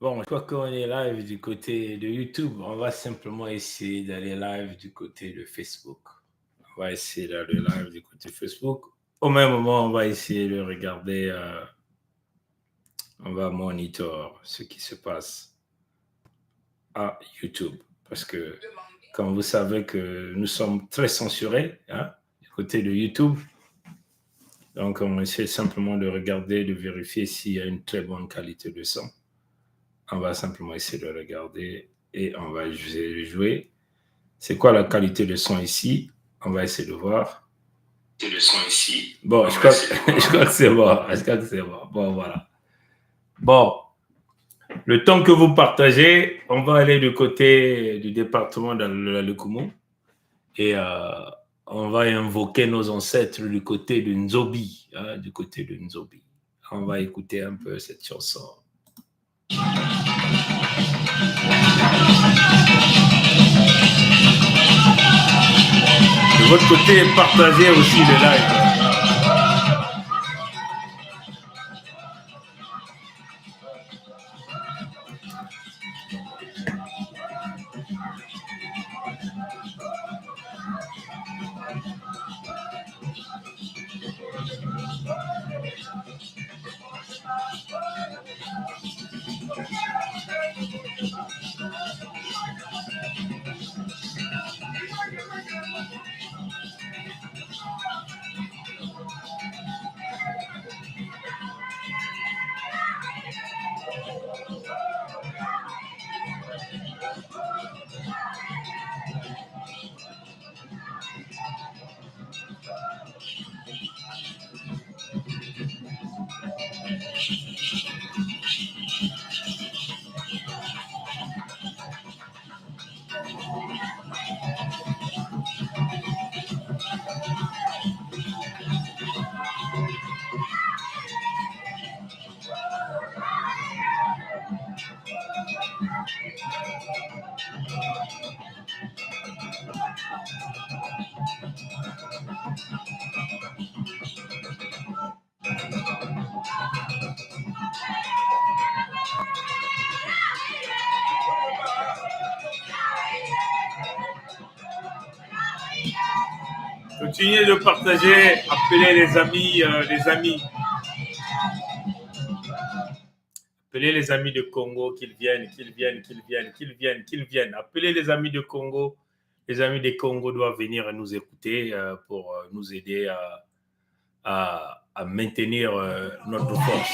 Bon, je crois qu'on est live du côté de YouTube. On va simplement essayer d'aller live du côté de Facebook. On va essayer d'aller live du côté Facebook. Au même moment, on va essayer de regarder, on va monitor ce qui se passe à YouTube. Parce que, comme vous savez que nous sommes très censurés du côté de YouTube, donc on essaie simplement de regarder, de vérifier s'il y a une très bonne qualité de son. On va simplement essayer de regarder et on va jouer. C'est quoi la qualité de son ici? On va essayer de voir. Le son ici. Bon, je crois que c'est bon. Je crois que c'est bon. Bon, voilà. Bon, le temps que vous partagez, on va aller du côté du département de la Lukumu et on va invoquer nos ancêtres du côté de Nzobi. Du côté de Nzobi. On va écouter un peu cette chanson. De votre côté, partagez aussi le live. Continuez de partager, appelez les amis, Appelez les amis de Congo, qu'ils viennent. Appelez les amis de Congo. Les amis de Congo doivent venir nous écouter pour nous aider à maintenir notre force.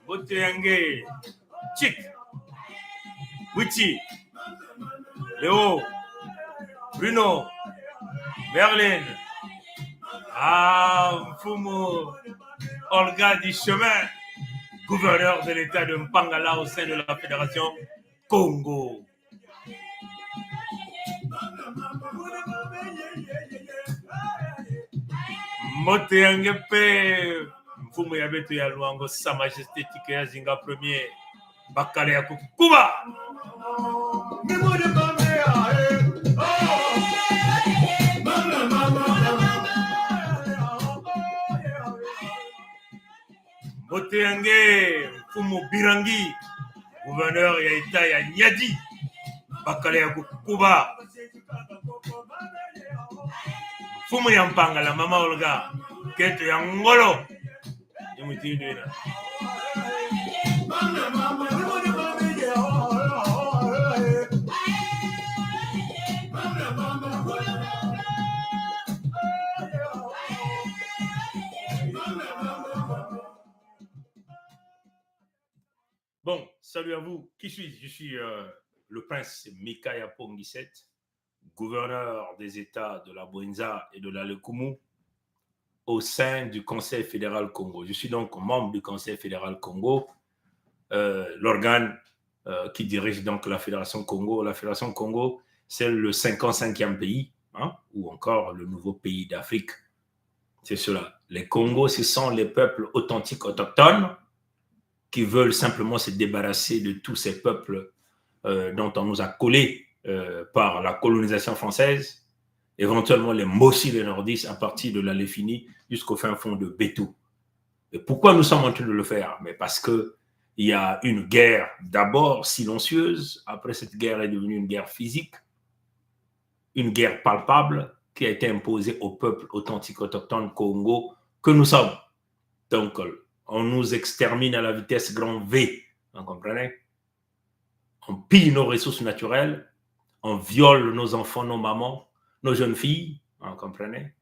Boteyange, Chick, Wichi, Léo, Bruno, Berlin, Mfumu, Olga du Chemin, gouverneur de l'État de Mpangala au sein de la Fédération Congo. Moteyangepe, Mfumu Yabeto ya Luango, Sa Majesté Tikea Zinga Premier, Bakale ya Kukuba. Moteyange, Mfumu Birangi, gouverneur ya État ya Nyadi, Bakale ya Kukuba. Mfumu ya Mpangala, Mama Olga, Keto ya Ngolo. Bon, salut à vous. Qui suis-je? Je suis le prince Mikaya Pongiset, gouverneur des États de la Bouenza et de la Lekumu au sein du Conseil fédéral Congo. Je suis donc membre du Conseil fédéral Congo, l'organe qui dirige donc la Fédération Congo. La Fédération Congo, c'est le 55e pays, ou encore le nouveau pays d'Afrique. C'est cela. Les Congos, ce sont les peuples authentiques autochtones qui veulent simplement se débarrasser de tous ces peuples dont on nous a collés par la colonisation française, éventuellement les Mossi, les Nordistes, à partir de la Léfini jusqu'au fin fond de Bétou. Et pourquoi nous sommes en train de le faire? Mais parce qu'il y a une guerre d'abord silencieuse, après cette guerre est devenue une guerre physique, une guerre palpable qui a été imposée au peuple authentique autochtone Congo que nous sommes. Donc, on nous extermine à la vitesse grand V, vous comprenez? On pille nos ressources naturelles, on viole nos enfants, nos mamans, nos jeunes filles, vous comprenez?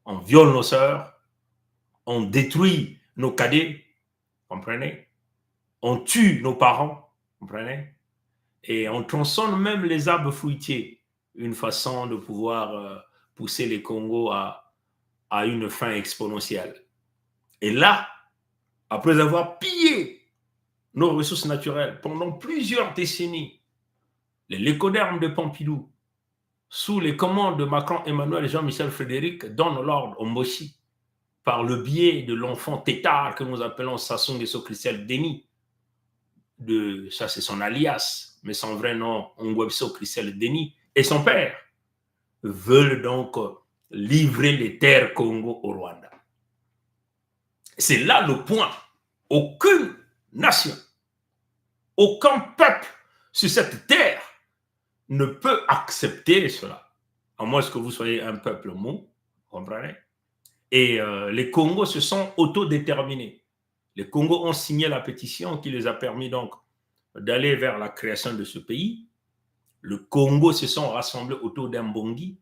On viole nos sœurs, on détruit nos cadets, vous comprenez? On tue nos parents, vous comprenez? Et on tronçonne même les arbres fruitiers, une façon de pouvoir pousser les Congos à une fin exponentielle. Et là, après avoir pillé nos ressources naturelles pendant plusieurs décennies, les lécodermes de Pompidou, sous les commandes de Macron, Emmanuel et Jean-Michel Frédéric, donnent l'ordre au Moshi par le biais de l'enfant tétard que nous appelons Sassou Nguesso Christelle Denis. Ça, c'est son alias, mais son vrai nom, Nguesso Christelle Denis, et son père veulent donc livrer les terres Congo au Rwanda. C'est là le point. Aucune nation, aucun peuple sur cette terre ne peut accepter cela. À moins que vous soyez un peuple mou, vous comprenez? Et les Congos se sont autodéterminés. Les Congos ont signé la pétition qui les a permis donc d'aller vers la création de ce pays. Le Congo se sont rassemblés autour d'Mbongi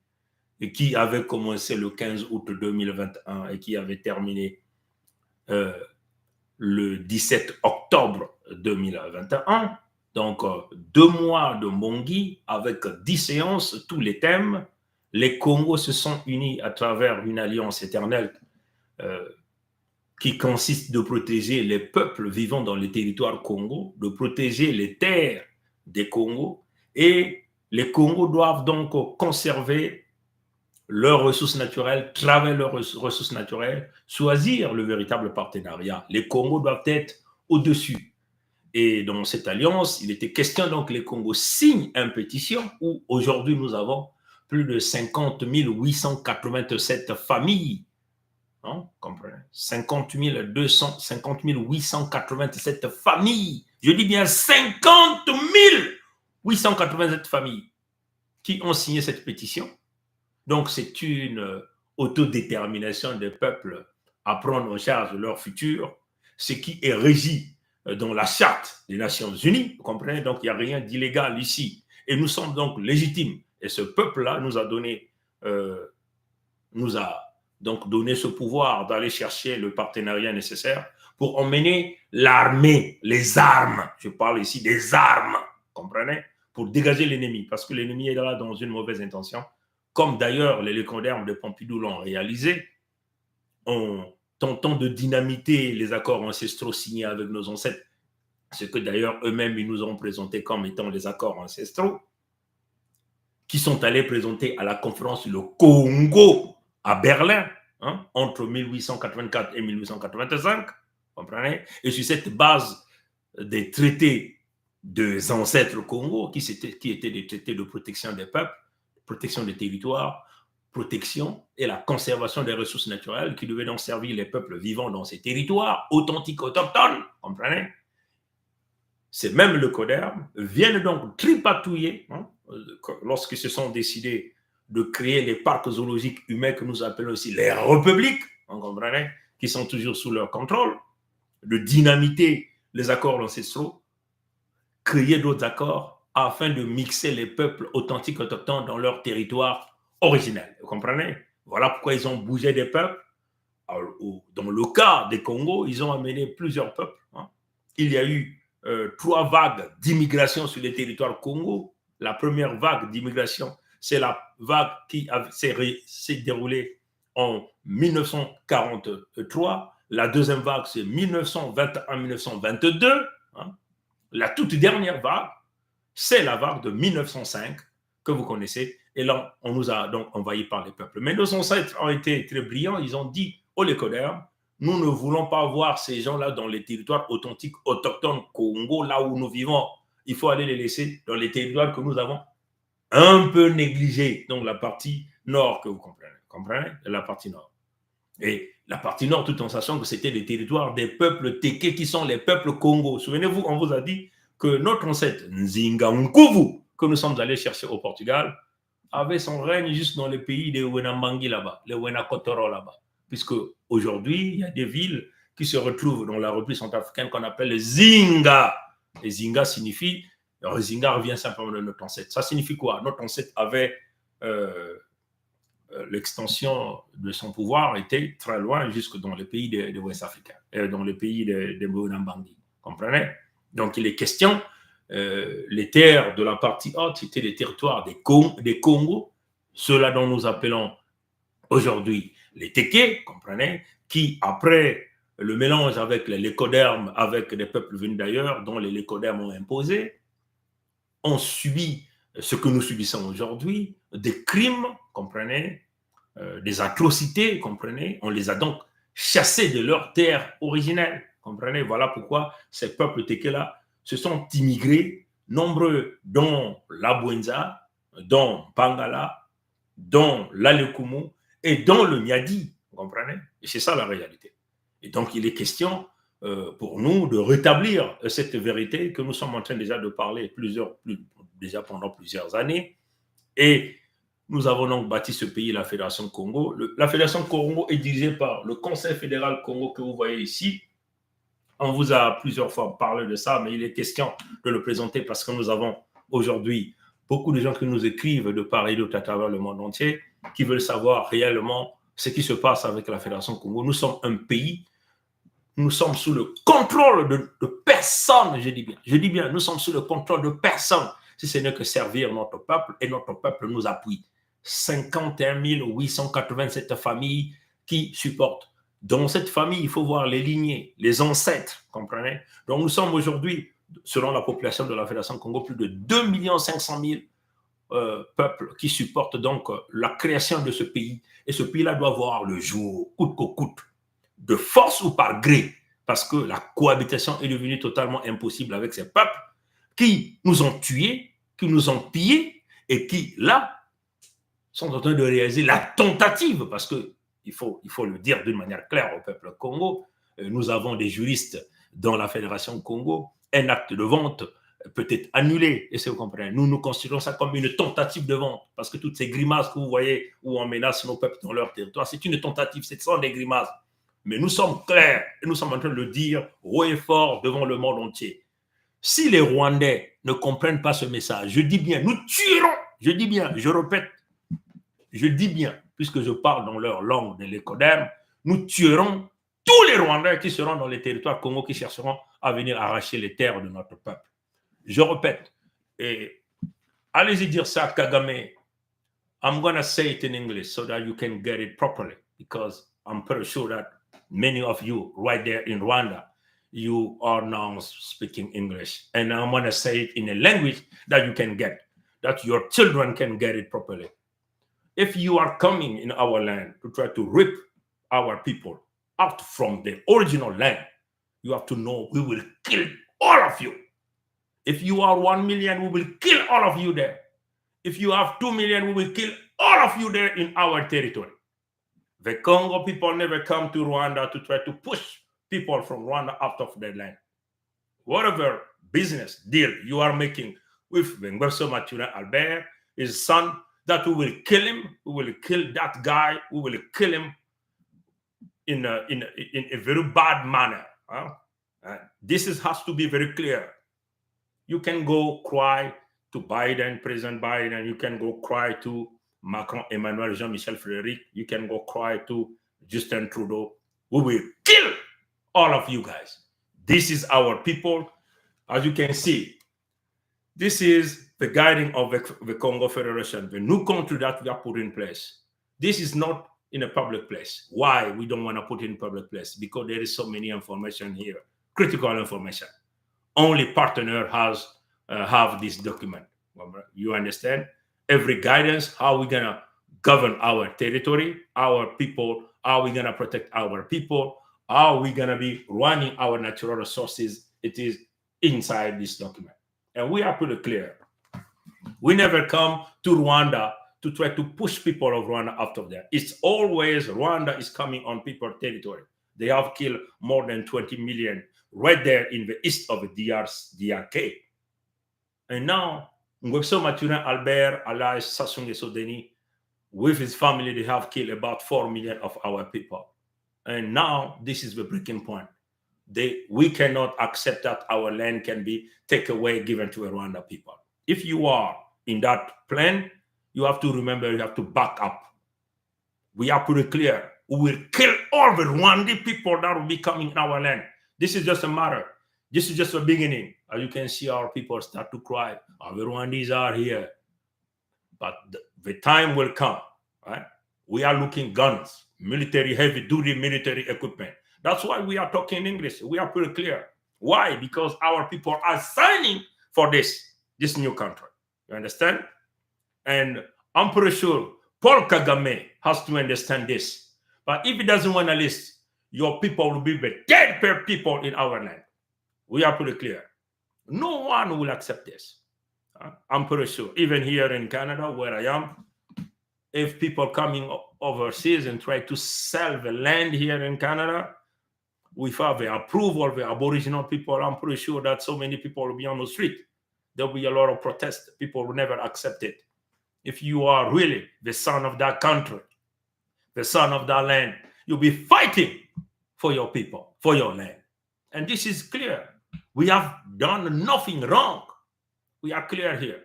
et qui avait commencé le 15 août 2021 et qui avait terminé le 17 octobre 2021. Donc, 2 mois de Mbongi avec 10 séances, tous les thèmes. Les Congos se sont unis à travers une alliance éternelle qui consiste de protéger les peuples vivant dans les territoires Congo, de protéger les terres des Congos, et les Congos doivent donc conserver leurs ressources naturelles, travailler leurs ressources naturelles, choisir le véritable partenariat. Les Congos doivent être au-dessus. Et dans cette alliance, il était question donc que les Congos signent une pétition où aujourd'hui nous avons plus de 50 887 familles. Non, comprenez? 50 887 familles. Je dis bien 50 887 familles qui ont signé cette pétition. Donc, c'est une autodétermination des peuples à prendre en charge leur futur, ce qui est régi dans la charte des Nations Unies, vous comprenez? Donc, il n'y a rien d'illégal ici. Et nous sommes donc légitimes. Et ce peuple-là nous a donné ce pouvoir d'aller chercher le partenariat nécessaire pour emmener l'armée, les armes. Je parle ici des armes, comprenez? Pour dégager l'ennemi, parce que l'ennemi est là dans une mauvaise intention, comme d'ailleurs les légendaires de Pompidou l'ont réalisé, en tentant de dynamiter les accords ancestraux signés avec nos ancêtres, ce que d'ailleurs eux-mêmes ils nous ont présenté comme étant les accords ancestraux, qui sont allés présenter à la conférence le Congo à Berlin, hein, entre 1884 et 1885, comprenez? Et sur cette base des traités des ancêtres Congo, qui étaient des traités de protection des peuples, protection des territoires, protection et la conservation des ressources naturelles qui devaient donc servir les peuples vivant dans ces territoires authentiques, autochtones, comprenez? C'est même le CODERM viennent donc tripatouiller, hein, lorsqu'ils se sont décidés de créer les parcs zoologiques humains que nous appelons aussi les républiques, vous comprenez, qui sont toujours sous leur contrôle, de dynamiter les accords ancestraux, créer d'autres accords afin de mixer les peuples authentiques autochtones dans leur territoire originel. Vous comprenez? Voilà pourquoi ils ont bougé des peuples. Alors, dans le cas des Congo, ils ont amené plusieurs peuples. Hein. Il y a eu 3 vagues d'immigration sur les territoires Congo. La première vague d'immigration, c'est la vague qui s'est déroulée en 1943. La deuxième vague, c'est 1921-1922. Hein. La toute dernière vague, c'est la vague de 1905 que vous connaissez. Et là, on nous a donc envahis par les peuples. Mais nos ancêtres ont été très brillants. Ils ont dit aux Lécodermes, nous ne voulons pas voir ces gens-là dans les territoires authentiques, autochtones, Congo, là où nous vivons. Il faut aller les laisser dans les territoires que nous avons un peu négligés. Donc la partie nord que vous comprenez, la partie nord. Et la partie nord, tout en sachant que c'était les territoires des peuples Téké qui sont les peuples Congo. Souvenez-vous, on vous a dit que notre ancêtre Nzinga Nkuvu, que nous sommes allés chercher au Portugal, avait son règne juste dans les pays de Wenambangi là-bas, les Wenakotoro là-bas. Puisque aujourd'hui, il y a des villes qui se retrouvent dans la République centrafricaine qu'on appelle les Zinga. Les Zinga signifie, alors Zinga revient simplement de notre ancêtre. Ça signifie quoi? Notre ancêtre avait l'extension de son pouvoir était très loin, jusque dans les pays de l'Ouest africain, dans les pays de Wenambangi. Comprenez? Donc il est question, les terres de la partie haute, c'était les territoires des Congo, ceux-là dont nous appelons aujourd'hui les Téké, comprenez, qui après le mélange avec les Lécodermes, avec des peuples venus d'ailleurs, dont les Lécodermes ont imposé, ont subi ce que nous subissons aujourd'hui, des crimes, comprenez, des atrocités, comprenez, on les a donc chassés de leur terre originelle, comprenez, voilà pourquoi ces peuples Téké-là se sont immigrés, nombreux, dont la Bwenza, dont Pangala, dont l'Alekumu, et dans le Nyadi, vous comprenez? Et c'est ça la réalité. Et donc, il est question pour nous de rétablir cette vérité que nous sommes en train déjà de parler déjà pendant plusieurs années. Et nous avons donc bâti ce pays, la Fédération Congo. La Fédération Congo est dirigée par le Conseil fédéral Congo que vous voyez ici. On vous a plusieurs fois parlé de ça, mais il est question de le présenter parce que nous avons aujourd'hui beaucoup de gens qui nous écrivent de part et d'autre à travers le monde entier, qui veulent savoir réellement ce qui se passe avec la Fédération Congo. Nous sommes un pays, nous sommes sous le contrôle de personne, je dis bien, nous sommes sous le contrôle de personne, si ce n'est que servir notre peuple, et notre peuple nous appuie. 51 887 familles qui supportent. Dans cette famille, il faut voir les lignées, les ancêtres, comprenez? Donc nous sommes aujourd'hui, selon la population de la Fédération Congo, plus de 2 500 000 peuples qui supportent donc la création de ce pays. Et ce pays-là doit voir le jour, coûte que coûte, de force ou par gré, parce que la cohabitation est devenue totalement impossible avec ces peuples qui nous ont tués, qui nous ont pillés, et qui, là, sont en train de réaliser la tentative, parce qu'il faut le dire d'une manière claire au peuple Congo, nous avons des juristes dans la Fédération Congo, un acte de vente peut être annulé, et si vous comprenez, nous considérons ça comme une tentative de vente, parce que toutes ces grimaces que vous voyez où on menace nos peuples dans leur territoire, c'est une tentative, ce sont des grimaces. Mais nous sommes clairs et nous sommes en train de le dire haut et fort devant le monde entier. Si les Rwandais ne comprennent pas ce message, je dis bien, nous tuerons, je dis bien, je répète, je dis bien, puisque je parle dans leur langue de l'écoderme, nous tuerons tous les Rwandais qui seront dans les territoires Congo qui chercheront à venir arracher les terres de notre peuple. Je répète, et allez-y dire ça à Kagame. I'm going to say it in English so that you can get it properly, because I'm pretty sure that many of you right there in Rwanda, you are now speaking English. And I'm going to say it in a language that you can get, that your children can get it properly. If you are coming in our land to try to rip our people out from the original land, you have to know we will kill all of you. If you are 1 million, we will kill all of you there. If you have 2 million, we will kill all of you there in our territory. The Congo people never come to Rwanda to try to push people from Rwanda out of their land. Whatever business deal you are making with Ngweso Maturin Albert, his son, that we will kill him, we will kill that guy, we will kill him in a very bad manner. This has to be very clear. You can go cry to Biden, President Biden. You can go cry to Macron, Emmanuel, Jean-Michel Frédéric. You can go cry to Justin Trudeau. We will kill all of you guys. This is our people. As you can see, this is the guiding of the Congo Federation, the new country that we have put in place. This is not in a public place. Why we don't want to put it in public place? Because there is so many information here, critical information. Only partner has have this document. You understand? Every guidance, how we're going to govern our territory, our people, how we're going to protect our people, how we're going to be running our natural resources. It is inside this document. And we are pretty clear. We never come to Rwanda to try to push people of Rwanda out of there. It's always Rwanda is coming on people's territory. They have killed more than 20 million right there in the east of the DRK. And now, Ngweso Maturin Albert, alias Sassou Nguesso Denis, with his family, they have killed about 4 million of our people. And now, this is the breaking point. We cannot accept that our land can be taken away, given to Rwanda people. If you are in that plan, you have to remember, you have to back up. We are pretty clear. We will kill all the Rwanda people that will be coming in our land. This is just a matter. This is just the beginning. As you can see, our people start to cry. Our Rwandese are here. But the time will come, right? We are looking guns, military, heavy-duty military equipment. That's why we are talking English. We are pretty clear. Why? Because our people are signing for this new country. You understand? And I'm pretty sure Paul Kagame has to understand this. But if he doesn't want to listen, your people will be the dead people in our land. We are pretty clear. No one will accept this. I'm pretty sure. Even here in Canada, where I am, if people coming overseas and try to sell the land here in Canada, without the approval of the Aboriginal people, I'm pretty sure that so many people will be on the street. There'll be a lot of protest. People will never accept it. If you are really the son of that country, the son of that land, you'll be fighting for your people, for your land. And this is clear. We have done nothing wrong. We are clear here.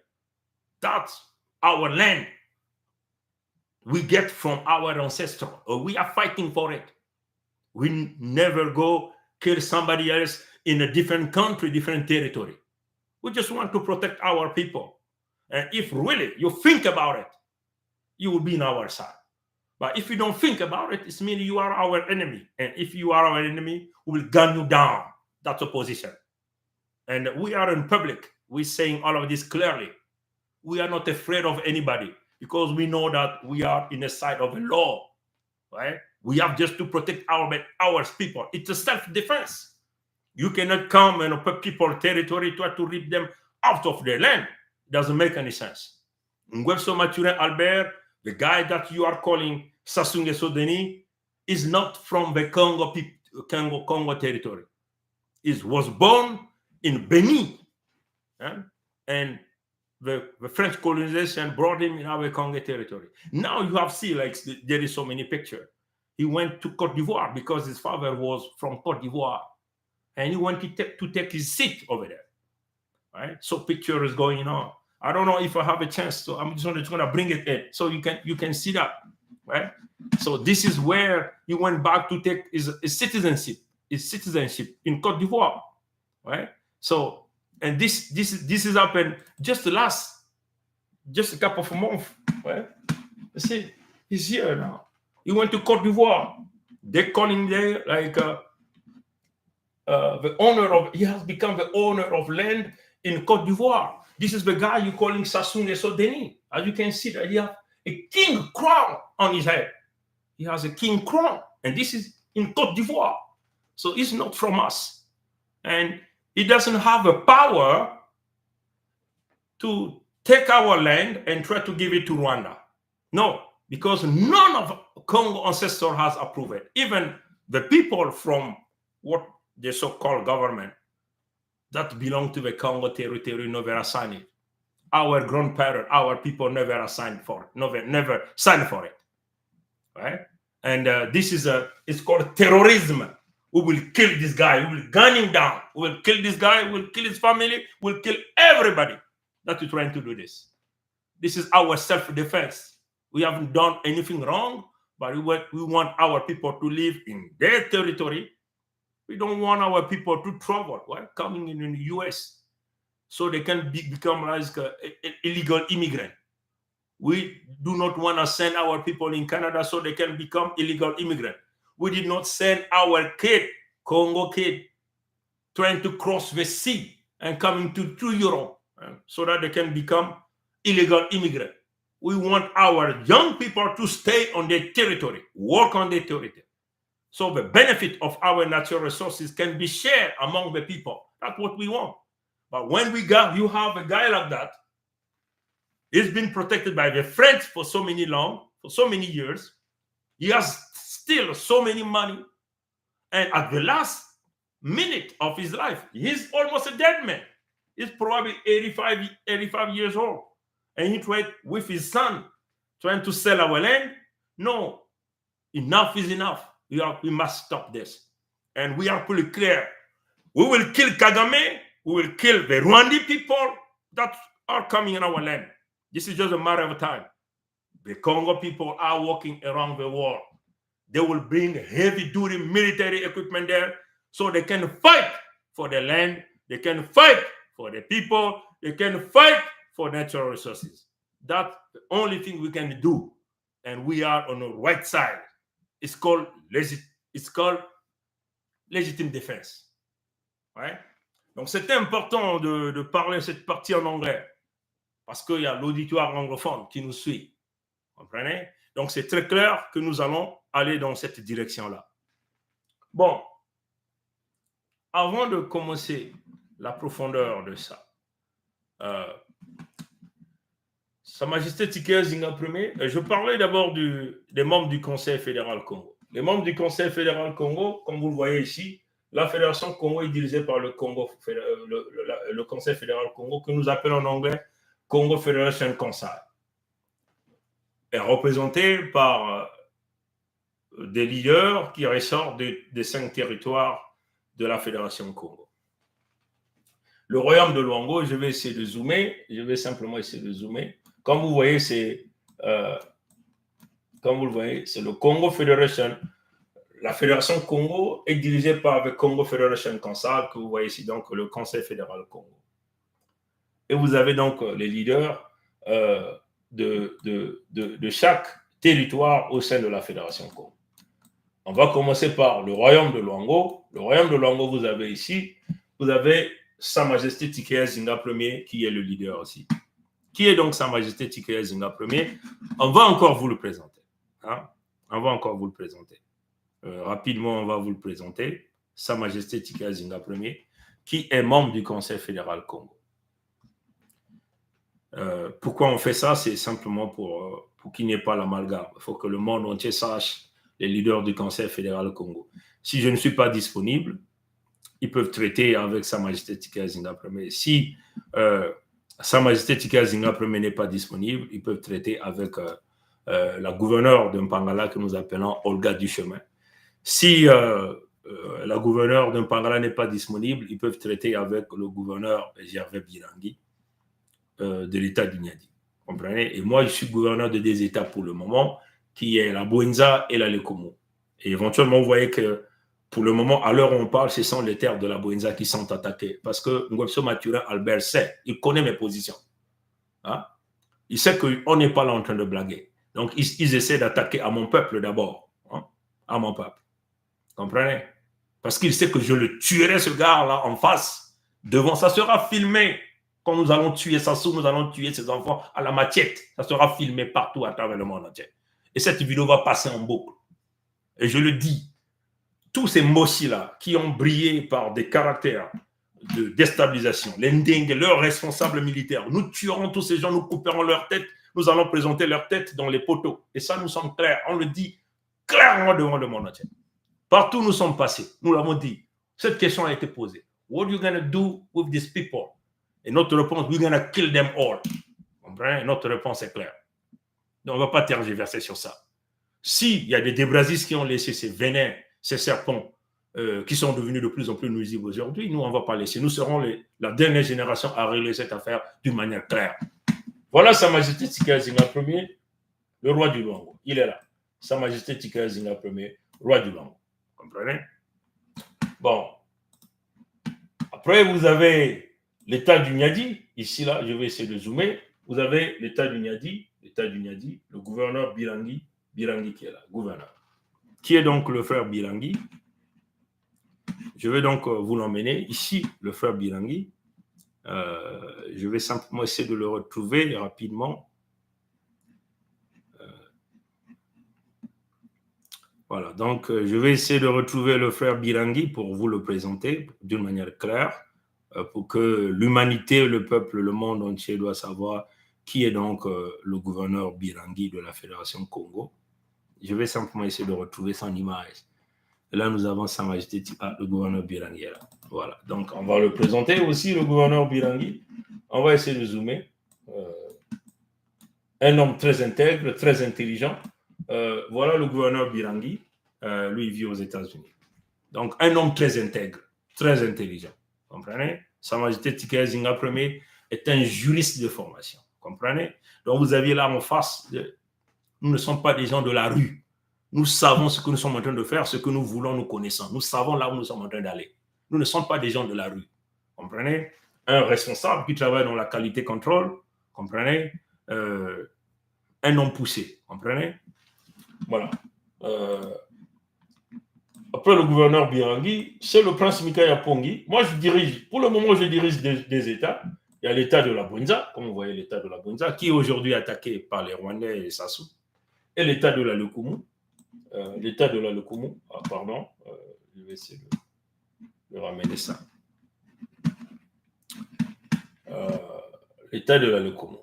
That's our land. We get from our ancestors. We are fighting for it. We never go kill somebody else in a different country, different territory. We just want to protect our people. And if really you think about it, you will be on our side. But if you don't think about it, it means you are our enemy. And if you are our enemy, we will gun you down. That's a position. And we are in public. We're saying all of this clearly. We are not afraid of anybody because we know that we are in the side of the law. Right? We have just to protect our people. It's a self-defense. You cannot come and occupy people's territory, try to rip them out of their land. It doesn't make any sense. Ngweso Maturin Albert, the guy that you are calling Sassou Nguesso Denis, is not from the Congo territory. He was born in Benin. And the French colonization brought him in our Congo territory. Now you have seen, like, there is so many pictures. he went to Côte d'Ivoire because his father was from Côte d'Ivoire. And he wanted to take his seat over there. Right? So picture is going on. I don't know if I have a chance, so I'm just going to bring it in so you can see that. Right? So this is where he went back to take his citizenship in Côte d'Ivoire. Right? So, and this has happened just a couple of months. Right? You see, he's here now. He went to Côte d'Ivoire. They're calling there like he has become the owner of land in Côte d'Ivoire. This is the guy you're calling Sassou Nguesso Denis. As you can see, that he has a king crown on his head. He has a king crown, and this is in Côte d'Ivoire. So it's not from us. And he doesn't have a power to take our land and try to give it to Rwanda. No, because none of Congo ancestors has approved it. Even the people from what the so-called government that belong to the Congo territory never signed it. Our grandparents, our people never signed for it, never signed for it, right? And this is it's called terrorism. We will kill this guy. We will gun him down. We will kill this guy. We will kill his family. We will kill everybody that is trying to do this. This is our self-defense. We haven't done anything wrong, but we want our people to live in their territory. We don't want our people to travel, right? Coming in the US so they can become like an illegal immigrant. We do not want to send our people in Canada so they can become illegal immigrant. We did not send our kid, Congo kid, trying to cross the sea and coming to Europe so that they can become illegal immigrant. We want our young people to stay on their territory, work on their territory. So the benefit of our natural resources can be shared among the people. That's what we want. But when you have a guy like that, he's been protected by the French for so many years. He has still so many money. And at the last minute of his life, he's almost a dead man. He's probably 85 years old. And he tried with his son trying to sell our land. No, enough is enough. We must stop this. And we are pretty clear. We will kill Kagame. We will kill the Rwandi people that are coming in our land. This is just a matter of time. The Congo people are walking around the world. They will bring heavy-duty military equipment there so they can fight for the land. They can fight for the people. They can fight for natural resources. That's the only thing we can do. And we are on the right side. It's called légitime défense. Ouais? Donc, c'est important de parler cette partie en anglais parce qu'il y a l'auditoire anglophone qui nous suit. Vous comprenez? Donc, c'est très clair que nous allons aller dans cette direction-là. Bon, avant de commencer la profondeur de ça, Sa Majesté Tikaya Zinga Ier, je parlais d'abord des membres du Conseil fédéral Congo. Les membres du Conseil fédéral Congo, comme vous le voyez ici, la Fédération Congo est dirigée par le Conseil fédéral Congo, que nous appelons en anglais Congo Federation Council, est représenté par des leaders qui ressortent des 5 territoires de la Fédération Congo. Le royaume de Luango, je vais essayer de zoomer, je vais simplement essayer de zoomer. Comme vous voyez, c'est le Congo Federation. La Fédération Congo est dirigée par le Congo Federation Council, que vous voyez ici, donc le Conseil fédéral Congo. Et vous avez donc les leaders de chaque territoire au sein de la Fédération Congo. On va commencer par le royaume de Luango. Le royaume de Luango, vous avez ici, vous avez Sa Majesté Tikaya Zinga Ier qui est le leader aussi. Qui est donc Sa Majesté Tikaya Zinga Ier? On va encore vous le présenter. Hein? On va encore vous le présenter. Rapidement, on va vous le présenter. Sa Majesté Tikaya Zinga Ier, qui est membre du Conseil fédéral Congo. Pourquoi on fait ça? C'est simplement pour qu'il n'y ait pas l'amalgame. Il faut que le monde entier sache les leaders du Conseil fédéral Congo. Si je ne suis pas disponible, ils peuvent traiter avec Sa Majesté Tikaya Zinga Ier. Si Sa Majesté Tikaya Zinga Ier n'est pas disponible, ils peuvent traiter avec la gouverneure de Mpangala que nous appelons Olga Duchemin. Si la gouverneure de Mpangala n'est pas disponible, ils peuvent traiter avec le gouverneur Gervais Birangi de l'État du Niadi. Comprenez? Et moi, je suis gouverneur de deux États pour le moment, qui est la Bouenza et la Lekomo. Et éventuellement, vous voyez que pour le moment, à l'heure où on parle, ce sont les terres de la Bouenza qui sont attaquées. Parce que Ngwepso Mathurin Albert sait, il connaît mes positions. Hein? Il sait qu'on n'est pas là en train de blaguer. Donc, ils essaient d'attaquer à mon peuple d'abord. Hein? À mon peuple. Comprenez? Parce qu'il sait que je le tuerai, ce gars-là, en face. Devant, ça sera filmé. Quand nous allons tuer Sassou, nous allons tuer ses enfants à la machette. Ça sera filmé partout à travers le monde entier. Et cette vidéo va passer en boucle. Et je le dis, tous ces mochis-là qui ont brillé par des caractères de déstabilisation, les Ndenge, leurs responsables militaires, nous tuerons tous ces gens, nous couperons leur tête, nous allons présenter leur tête dans les poteaux. Et ça, nous sommes clairs. On le dit clairement devant le monde entier. Partout où nous sommes passés, nous l'avons dit. Cette question a été posée. What are you going to do with these people? Et notre réponse, we're going to kill them all. Comprenez? Notre réponse est claire. Donc, on ne va pas tergiverser sur ça. S'il y a des débrasistes qui ont laissé ces venin, ces serpents, qui sont devenus de plus en plus nuisibles aujourd'hui, nous, on ne va pas laisser. Nous serons la dernière génération à régler cette affaire d'une manière claire. Voilà Sa Majesté Tika Zinga Ier, le roi du Luango. Il est là. Sa Majesté Tika Zinga Ier, roi du Luango. Comprenez? Bon. Après, vous avez l'état du Niadi. Ici, là, je vais essayer de zoomer. Vous avez l'état du Niadi, le gouverneur Birangi qui est là, gouverneur. Qui est donc le frère Birangi? Je vais donc vous l'emmener. Ici, le frère Birangi. Je vais simplement essayer de le retrouver rapidement. Voilà, donc je vais essayer de retrouver le frère Birangi pour vous le présenter d'une manière claire, pour que l'humanité, le peuple, le monde entier doit savoir qui est donc le gouverneur Birangi de la Fédération Congo. Je vais simplement essayer de retrouver son image. Et là, nous avons Sa Majesté le gouverneur Birangi. Voilà, donc on va le présenter aussi, le gouverneur Birangi. On va essayer de zoomer. Un homme très intègre, très intelligent. Voilà le gouverneur Birangi. Lui, il vit aux États-Unis. Donc, un homme très intègre, très intelligent. Comprenez? Sa Majesté Tika Zinga Ier est un juriste de formation. Comprenez? Donc, vous aviez là en face, nous ne sommes pas des gens de la rue. Nous savons ce que nous sommes en train de faire, ce que nous voulons, nous connaissons. Nous savons là où nous sommes en train d'aller. Nous ne sommes pas des gens de la rue. Comprenez? Un responsable qui travaille dans la qualité contrôle. Comprenez? Un homme poussé. Comprenez? Voilà. Après le gouverneur Birangi, c'est le prince Mikaya Pongi. Moi, pour le moment, je dirige des États. Il y a l'État de la Bouenza, comme vous voyez, l'État de la Bouenza, qui est aujourd'hui attaqué par les Rwandais et Sassou. Et l'État de la Lekoumou. L'État de la Lekoumou, pardon, je vais essayer de ramener ça. L'État de la Lekoumou.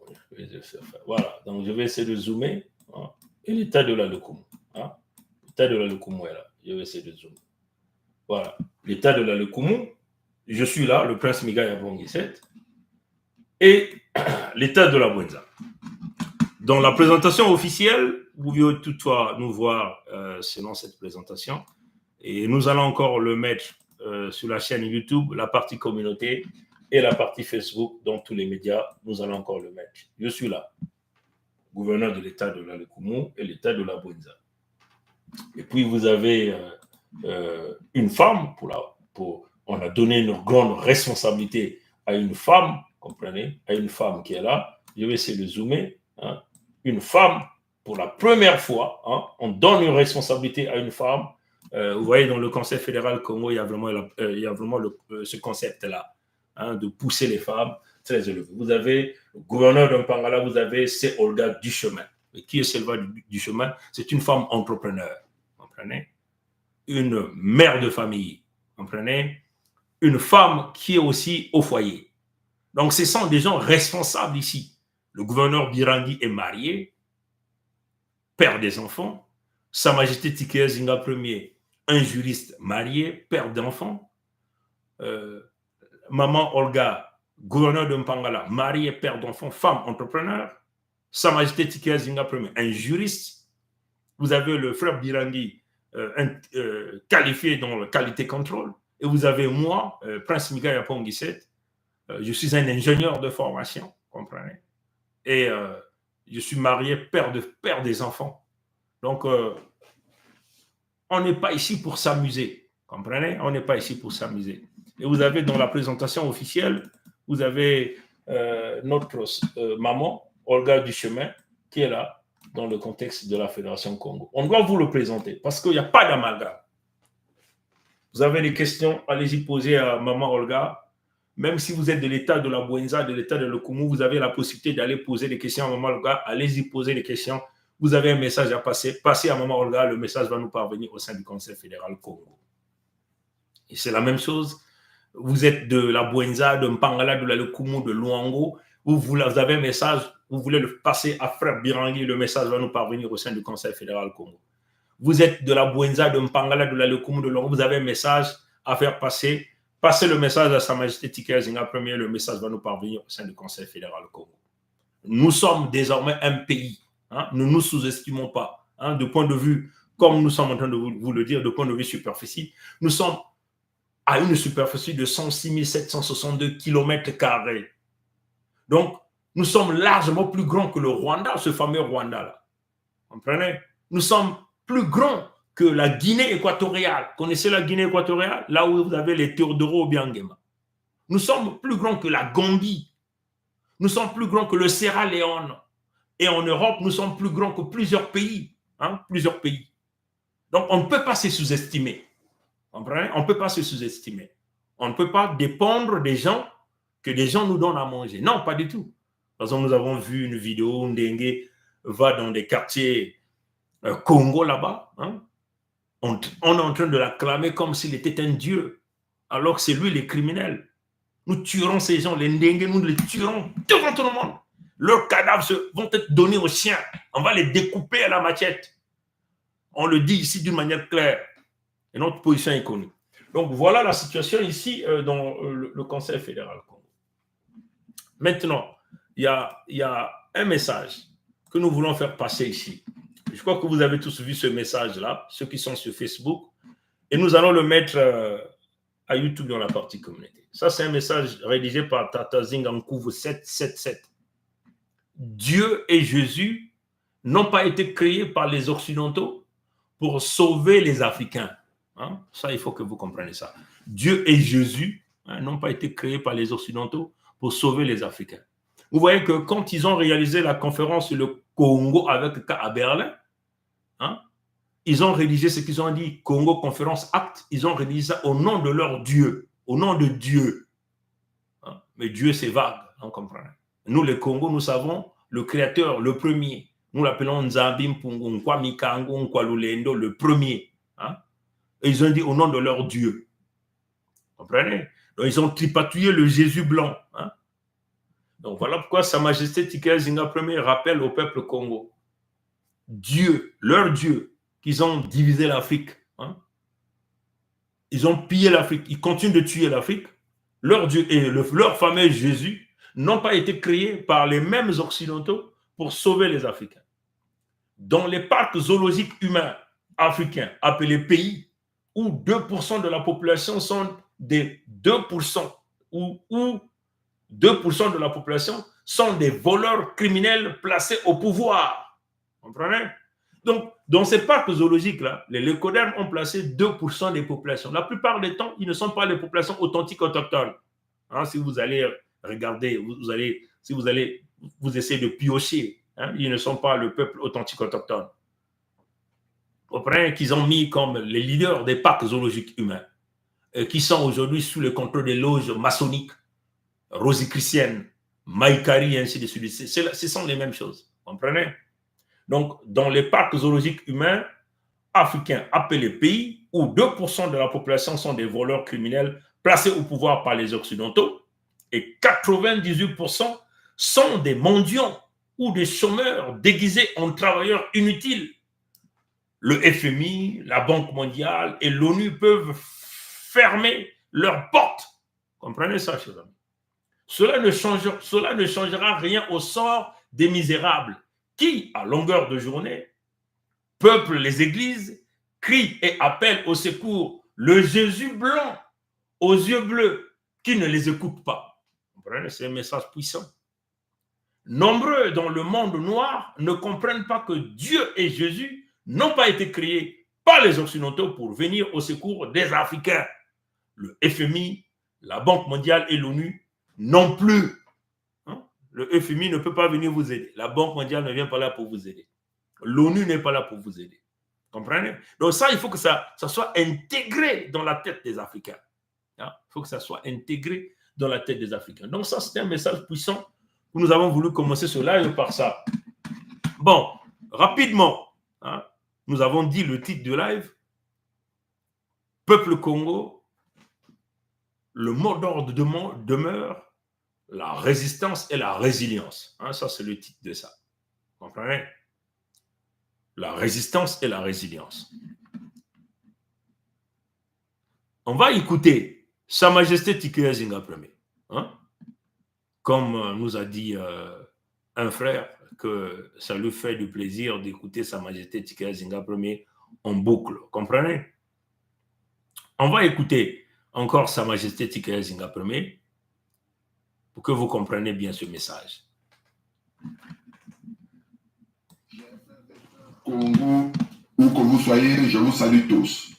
Voilà, donc je vais essayer de zoomer. Hein, et l'État de la Lekoumou. Hein, l'État de la Lekoumou est là. Je vais essayer de zoomer. Voilà, l'État de la Lekoumou. Je suis là, le prince Mikaya Pongi 7. Et l'État de la Bouenza. Dans la présentation officielle, vous pouvez toutefois nous voir selon cette présentation. Et nous allons encore le mettre sur la chaîne YouTube, la partie communauté et la partie Facebook, dans tous les médias. Nous allons encore le mettre. Je suis là, gouverneur de l'État de la Lekoumou et l'État de la Bouenza. Et puis vous avez une femme, on a donné une grande responsabilité à une femme, comprenez, à une femme qui est là. Je vais essayer de zoomer. Hein. Une femme, pour la première fois, hein, on donne une responsabilité à une femme. Vous voyez, dans le Conseil fédéral Congo, il y a vraiment ce concept-là, hein, de pousser les femmes très élevées. Vous avez le gouverneur de Mpangala, vous avez c'est Olga Duchemin. Et qui est Sylva Duchemin? C'est une femme entrepreneur, comprenez? Une mère de famille, comprenez? Une femme qui est aussi au foyer. Donc, ce sont des gens responsables ici. Le gouverneur Birangi est marié, père des enfants. Sa Majesté Tika Zinga Ier, un juriste marié, père d'enfants. Maman Olga, gouverneur de Mpangala, marié, père d'enfants, femme entrepreneur. Sa Majesté Tike Zinga Premier, un juriste. Vous avez le frère Birangui, qualifié dans le qualité contrôle. Et vous avez moi, Prince Mika Yapon Guisset, je suis un ingénieur de formation, comprenez. Et je suis marié, père des enfants. Donc, on n'est pas ici pour s'amuser, comprenez. On n'est pas ici pour s'amuser. Et vous avez dans la présentation officielle, vous avez notre maman, Olga Duchemin, qui est là dans le contexte de la Fédération Congo. On doit vous le présenter parce qu'il n'y a pas d'amalgame. Vous avez des questions, allez-y poser à maman Olga. Même si vous êtes de l'état de la Bouenza, de l'état de l'Okumu, vous avez la possibilité d'aller poser des questions à maman Olga. Allez-y poser des questions. Vous avez un message à passer. Passez à maman Olga, le message va nous parvenir au sein du Conseil fédéral Congo. Et c'est la même chose. Vous êtes de la Bouenza, de Mpangala, de la Lokumu, de Luango. Vous avez un message, vous voulez le passer à frère Birangui, le message va nous parvenir au sein du Conseil fédéral Congo. Vous êtes de la Bouenza, de Mpangala, de la Lokumu, de Luango, vous avez un message à faire passer. Passez le message à Sa Majesté Tike Zinga Premier, le message va nous parvenir au sein du Conseil fédéral Congo. Nous sommes désormais un pays. Hein, nous ne nous sous-estimons pas. Hein, de point de vue, comme nous sommes en train de vous le dire, de point de vue superficie, nous sommes à une superficie de 106 762 km². Donc, nous sommes largement plus grands que le Rwanda, ce fameux Rwanda-là. Vous comprenez? Nous sommes plus grands que la Guinée équatoriale. Connaissez la Guinée équatoriale? Là où vous avez les Théodoro Obiangema. Nous sommes plus grands que la Gambie. Nous sommes plus grands que le Sierra Leone. Et en Europe, nous sommes plus grands que plusieurs pays. Hein, plusieurs pays. Donc, on ne peut pas se sous-estimer. Comprenez? On ne peut pas se sous-estimer. On ne peut pas dépendre des gens, que des gens nous donnent à manger. Non, pas du tout. Par exemple, nous avons vu une vidéo où Ndenge va dans des quartiers Congo là-bas. Hein? On est en train de l'acclamer comme s'il était un dieu, alors que c'est lui les criminels. Nous tuerons ces gens, les Ndenge, nous les tuerons devant tout le monde. Leurs cadavres vont être donnés aux chiens. On va les découper à la machette. On le dit ici d'une manière claire. Et notre position est connue. Donc voilà la situation ici dans le Conseil fédéral Congo. Maintenant, il y a un message que nous voulons faire passer ici. Je crois que vous avez tous vu ce message-là, ceux qui sont sur Facebook. Et nous allons le mettre à YouTube dans la partie communauté. Ça, c'est un message rédigé par Tata Zingankouvu 777. Dieu et Jésus n'ont pas été créés par les Occidentaux pour sauver les Africains. Hein? Ça, il faut que vous compreniez ça. Dieu et Jésus n'ont pas été créés par les Occidentaux pour sauver les Africains. Vous voyez que quand ils ont réalisé la conférence sur le Congo avec à Berlin, hein, ils ont rédigé ce qu'ils ont dit, Congo Conférence Acte, ils ont rédigé ça au nom de leur Dieu, au nom de Dieu. Hein? Mais Dieu, c'est vague, on comprend. Nous, les Congo, nous savons le Créateur, le premier. Nous l'appelons Nzambi Mpungu, Nkwa Mikango, Nkwa Lulendo, le premier. Hein? Et ils ont dit au nom de leur Dieu. Vous comprenez? Donc, ils ont tripatouillé le Jésus blanc. Hein? Donc, voilà pourquoi Sa Majesté Tike Zinga Premier rappelle au peuple Congo. Dieu, leur Dieu, qu'ils ont divisé l'Afrique. Hein? Ils ont pillé l'Afrique. Ils continuent de tuer l'Afrique. Leur Dieu et leur fameux Jésus n'ont pas été créés par les mêmes Occidentaux pour sauver les Africains. Dans les parcs zoologiques humains africains, appelés pays, où 2% de la population sont des 2%, où 2% de la population sont des voleurs criminels placés au pouvoir. Vous comprenez? Donc, dans ces parcs zoologiques-là, les lécodermes ont placé 2% des populations. La plupart des temps, ils ne sont pas les populations authentiques autochtones. Hein, si vous allez regarder, si vous allez vous essayer de piocher, hein, ils ne sont pas le peuple authentique autochtone. Vous comprenez qu'ils ont mis comme les leaders des parcs zoologiques humains, qui sont aujourd'hui sous le contrôle des loges maçonniques, rosicruciennes, maïkari, et ainsi de suite. Ce sont les mêmes choses. Vous comprenez? Donc, dans les parcs zoologiques humains africains appelés pays, où 2% de la population sont des voleurs criminels placés au pouvoir par les Occidentaux, et 98% sont des mendiants ou des chômeurs déguisés en travailleurs inutiles. Le FMI, la Banque mondiale et l'ONU peuvent fermer leurs portes. Comprenez ça, chers amis? Cela ne changera rien au sort des misérables. qui, à longueur de journée, peuplent les églises, crient et appellent au secours le Jésus blanc aux yeux bleus qui ne les écoute pas. Vous comprenez, c'est un message puissant. Nombreux dans le monde noir ne comprennent pas que Dieu et Jésus n'ont pas été créés par les Occidentaux pour venir au secours des Africains. Le FMI, la Banque mondiale et l'ONU non plus. Le FMI ne peut pas venir vous aider. La Banque mondiale ne vient pas là pour vous aider. L'ONU n'est pas là pour vous aider. Comprenez? Donc ça, il faut que ça soit intégré dans la tête des Africains. Il faut que ça soit intégré dans la tête des Africains. Donc ça, c'est un message puissant. Nous avons voulu commencer ce live par ça. Bon, rapidement, nous avons dit le titre du live. Peuple Congo, le mot d'ordre demeure la résistance et la résilience. Ça, c'est le titre de ça. Vous comprenez? La résistance et la résilience. On va écouter Sa Majesté Tikaya Zinga Ier. Comme nous a dit un frère, que ça lui fait du plaisir d'écouter Sa Majesté Tikaya Zinga Ier en boucle. Comprenez? On va écouter encore Sa Majesté Tikaya Zinga Ier pour que vous compreniez bien ce message. Congo, où que vous soyez, je vous salue tous.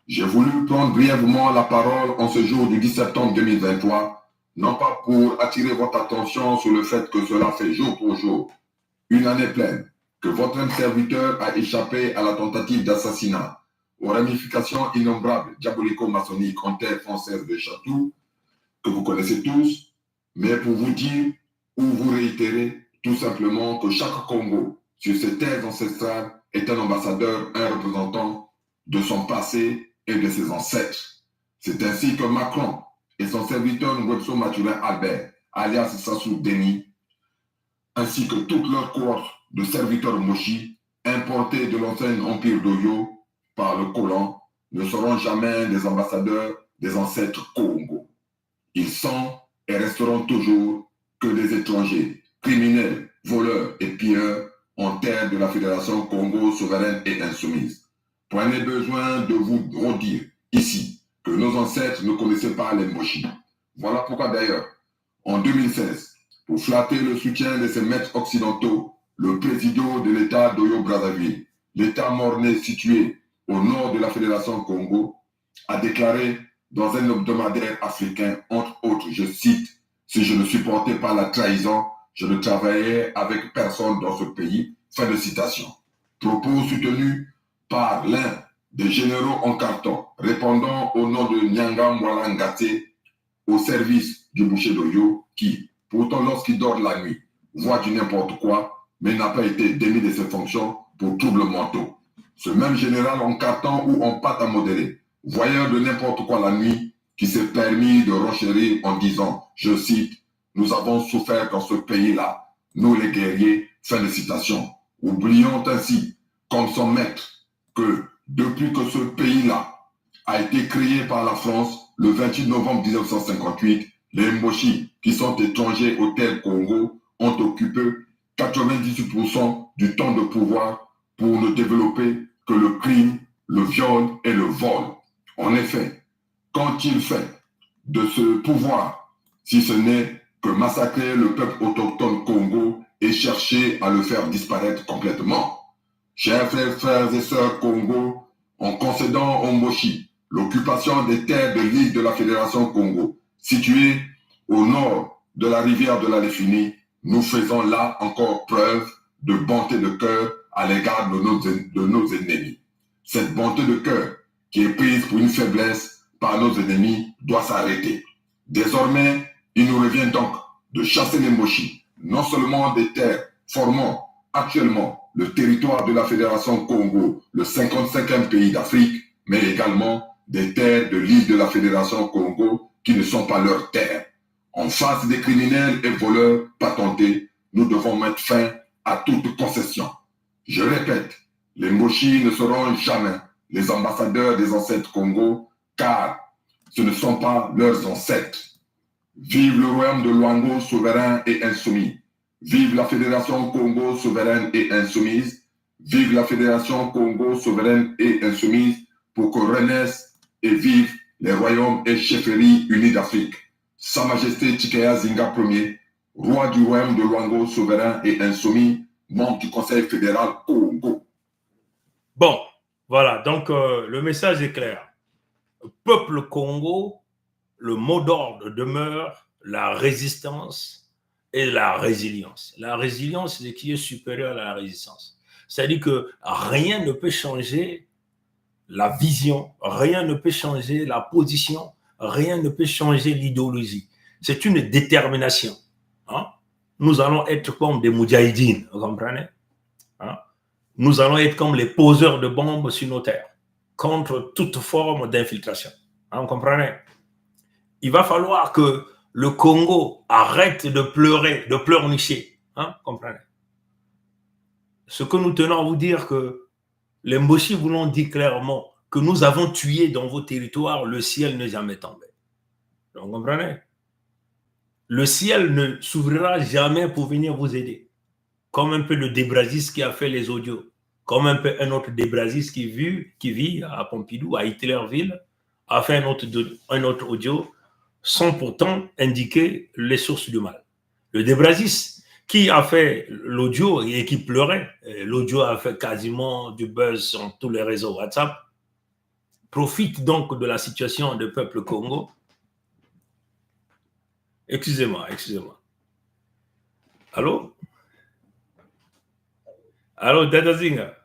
J'ai voulu prendre brièvement la parole en ce jour du 10 septembre 2023, non pas pour attirer votre attention sur le fait que cela fait jour pour jour, une année pleine, que votre serviteur a échappé à la tentative d'assassinat, aux ramifications innombrables diabolico-maçonniques en terre française de Chatou, que vous connaissez tous, mais pour vous dire ou vous réitérer tout simplement que chaque Congo, sur ces terres ancestrales, est un ambassadeur, un représentant de son passé et de ses ancêtres. C'est ainsi que Macron et son serviteur Ngwetso Mathurin Albert, alias Sassou Denis, ainsi que toute leur cohorte de serviteurs Moshi, importés de l'ancien empire d'Oyo par le colon, ne seront jamais des ambassadeurs des ancêtres Congo. Ils sont et resteront toujours que des étrangers, criminels, voleurs et pilleurs en terre de la Fédération Congo souveraine et insoumise. Prenez besoin de vous redire ici que nos ancêtres ne connaissaient pas les Moshi. Voilà pourquoi d'ailleurs, en 2016, pour flatter le soutien de ses maîtres occidentaux, le président de l'État d'Oyo-Brazzaville, l'État mornais situé au nord de la Fédération Congo, a déclaré dans un hebdomadaire africain, entre autres, je cite, « Si je ne supportais pas la trahison, je ne travaillais avec personne dans ce pays. » Fin de citation. Propos soutenus par l'un des généraux en carton, répondant au nom de Nyanga Mwala Ngate, au service du boucher d'Oyo, qui, pourtant lorsqu'il dort la nuit, voit du n'importe quoi, mais n'a pas été démis de ses fonctions pour troubles mentaux. Ce même général en carton ou en pâte à modérer, voyeur de n'importe quoi la nuit, qui s'est permis de renchérir en disant, je cite, « Nous avons souffert dans ce pays-là, nous les guerriers », fin de citation. Oublions ainsi, comme son maître, que depuis que ce pays-là a été créé par la France le 28 novembre 1958, les Moshi, qui sont étrangers au tel Congo, ont occupé 98% du temps de pouvoir pour ne développer que le crime, le viol et le vol. En effet, qu'ont-ils fait de ce pouvoir, si ce n'est que massacrer le peuple autochtone Congo et chercher à le faire disparaître complètement? Chers frères et sœurs Congo, en concédant aux Moshi l'occupation des terres de l'île de la Fédération Congo, située au nord de la rivière de la Léfini, nous faisons là encore preuve de bonté de cœur à l'égard de nos ennemis. Cette bonté de cœur, qui est prise pour une faiblesse par nos ennemis, doit s'arrêter. Désormais, il nous revient donc de chasser les Moshi, non seulement des terres formant actuellement le territoire de la Fédération Congo, le 55e pays d'Afrique, mais également des terres de l'île de la Fédération Congo qui ne sont pas leurs terres. En face des criminels et voleurs patentés, nous devons mettre fin à toute concession. Je répète, les Moshi ne seront jamais les ambassadeurs des ancêtres Congo, car ce ne sont pas leurs ancêtres. Vive le royaume de Luango souverain et insoumis. Vive la Fédération Congo souveraine et insoumise. Vive la Fédération Congo souveraine et insoumise pour que renaissent et vivent les royaumes et chefferies unis d'Afrique. Sa Majesté Tshikaya Zinga Ier, roi du royaume de Luango souverain et insoumis, membre du Conseil fédéral Congo. Bon, voilà, donc le message est clair. Peuple Congo, le mot d'ordre demeure la résistance et la résilience. La résilience, c'est ce qui est supérieur à la résistance. C'est-à-dire que rien ne peut changer la vision, rien ne peut changer la position, rien ne peut changer l'idéologie. C'est une détermination. Hein? Nous allons être comme des moudjahidines, vous comprenez? Hein? Nous allons être comme les poseurs de bombes sur nos terres, contre toute forme d'infiltration. Hein, vous comprenez? Il va falloir que le Congo arrête de pleurer, de pleurnicher. Hein, vous comprenez? Ce que nous tenons à vous dire que les Mboshi vous l'ont dit clairement, que nous avons tué dans vos territoires, le ciel n'est jamais tombé. Vous comprenez? Le ciel ne s'ouvrira jamais pour venir vous aider. Comme un peu le Débrazis qui a fait les audios. Comme un peu un autre Débrazis qui vit à Pompidou, à Hitlerville, a fait un autre audio sans pourtant indiquer les sources du mal. Le Débrazis qui a fait l'audio et qui pleurait, l'audio a fait quasiment du buzz sur tous les réseaux WhatsApp, profite donc de la situation du peuple Congo. Excusez-moi. Allô? Allô, Dada Zinga?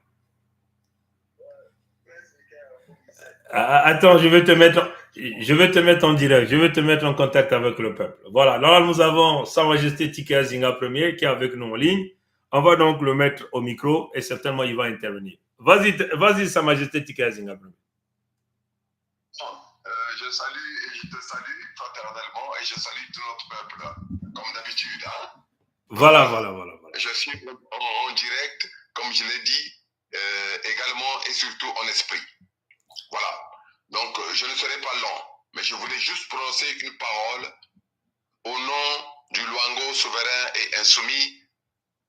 Attends, je vais te mettre en direct, je vais te mettre en contact avec le peuple. Voilà, là nous avons Sa Majesté Tshikaya Zinga Ier qui est avec nous en ligne. On va donc le mettre au micro et certainement il va intervenir. Vas-y, Sa Majesté Tshikaya Zinga Ier. Je salue et je te salue fraternellement et je salue tout notre peuple, comme d'habitude. Hein? Voilà. Je suis en direct, comme je l'ai dit, également et surtout en esprit. Voilà. Donc, je ne serai pas long, mais je voulais juste prononcer une parole au nom du Luango souverain et insoumis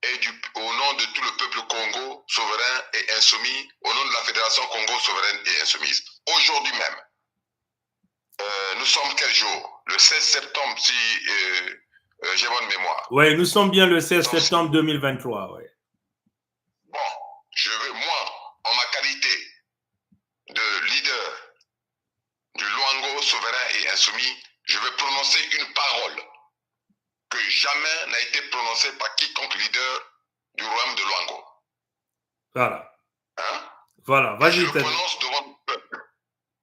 et au nom de tout le peuple Congo souverain et insoumis, au nom de la Fédération Congo souveraine et insoumise. Aujourd'hui même, nous sommes quel jour? Le 16 septembre, si j'ai bonne mémoire. Oui, nous sommes bien le 16 septembre 2023. Ouais. Bon, je veux, moi, en ma qualité de leader du Luango souverain et insoumis, je vais prononcer une parole que jamais n'a été prononcée par quiconque leader du royaume de Luango. Voilà. Hein? Voilà, vas-y. Je le prononce devant notre peuple.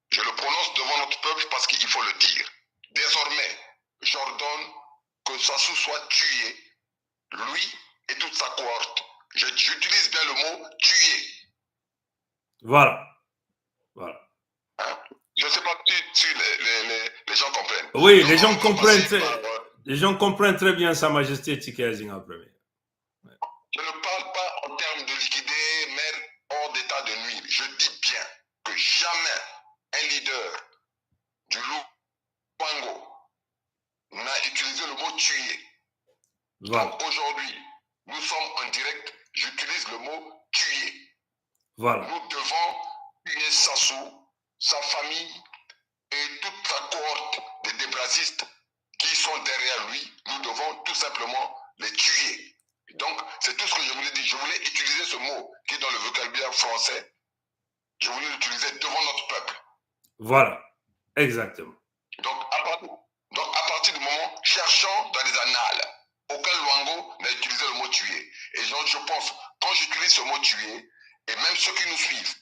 Je le prononce devant notre peuple parce qu'il faut le dire. Désormais, j'ordonne que Sassou soit tué, lui et toute sa cohorte. J'utilise bien le mot tuer. Voilà. Hein? Je ne sais pas si les gens comprennent. Oui, les gens comprennent très bien Sa Majesté Tshikaya Zinga Ier. Je ne parle pas en termes de liquider, mettre hors d'état de nuire. Je dis bien que jamais un leader du Luango n'a utilisé le mot tuer. Voilà. Donc aujourd'hui, nous sommes en direct, j'utilise le mot tuer. Voilà. Nous devons tuer Sassou, sa famille et toute sa cohorte de débrazistes qui sont derrière lui. Nous devons tout simplement les tuer. Donc, c'est tout ce que je voulais dire. Je voulais utiliser ce mot qui est dans le vocabulaire français. Je voulais l'utiliser devant notre peuple. Voilà, exactement. Donc, à partir du moment, cherchons dans les annales. Aucun Luango n'a utilisé le mot tuer. Et donc, je pense, quand j'utilise ce mot tuer, et même ceux qui nous suivent,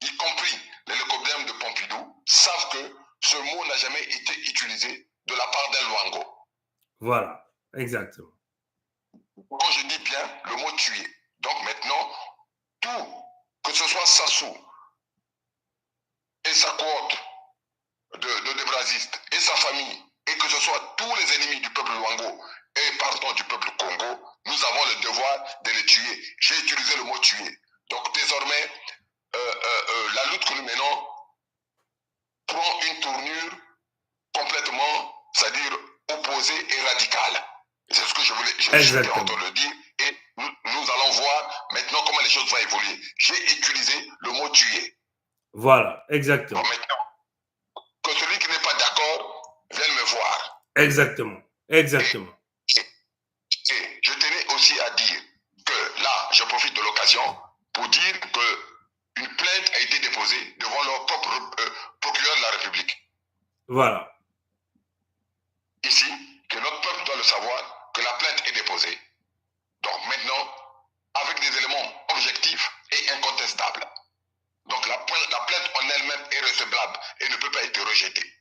y compris les Lecobdem de Pompidou, savent que ce mot n'a jamais été utilisé de la part d'un Luango. Voilà, exactement. Quand je dis bien le mot tuer, donc maintenant, tout, que ce soit Sassou et sa cohorte de débrazistes et sa famille, et que ce soit tous les ennemis du peuple Luango et partant du peuple Congo, nous avons le devoir de les tuer. J'ai utilisé le mot tuer. Donc désormais, la lutte que nous menons prend une tournure complètement, c'est-à-dire opposée et radicale. C'est ce que j'étais en train de le dire, et nous allons voir maintenant comment les choses vont évoluer. J'ai utilisé le mot tuer. Voilà, exactement. Bon, maintenant, que celui qui n'est pas d'accord vienne me voir. Exactement, exactement. Et je tenais aussi à dire que là, je profite de l'occasion pour dire que une plainte a été déposée devant leur propre procureur de la République. Voilà. Ici, que notre peuple doit le savoir, que la plainte est déposée. Donc maintenant, avec des éléments objectifs et incontestables. Donc la plainte en elle-même est recevable et ne peut pas être rejetée.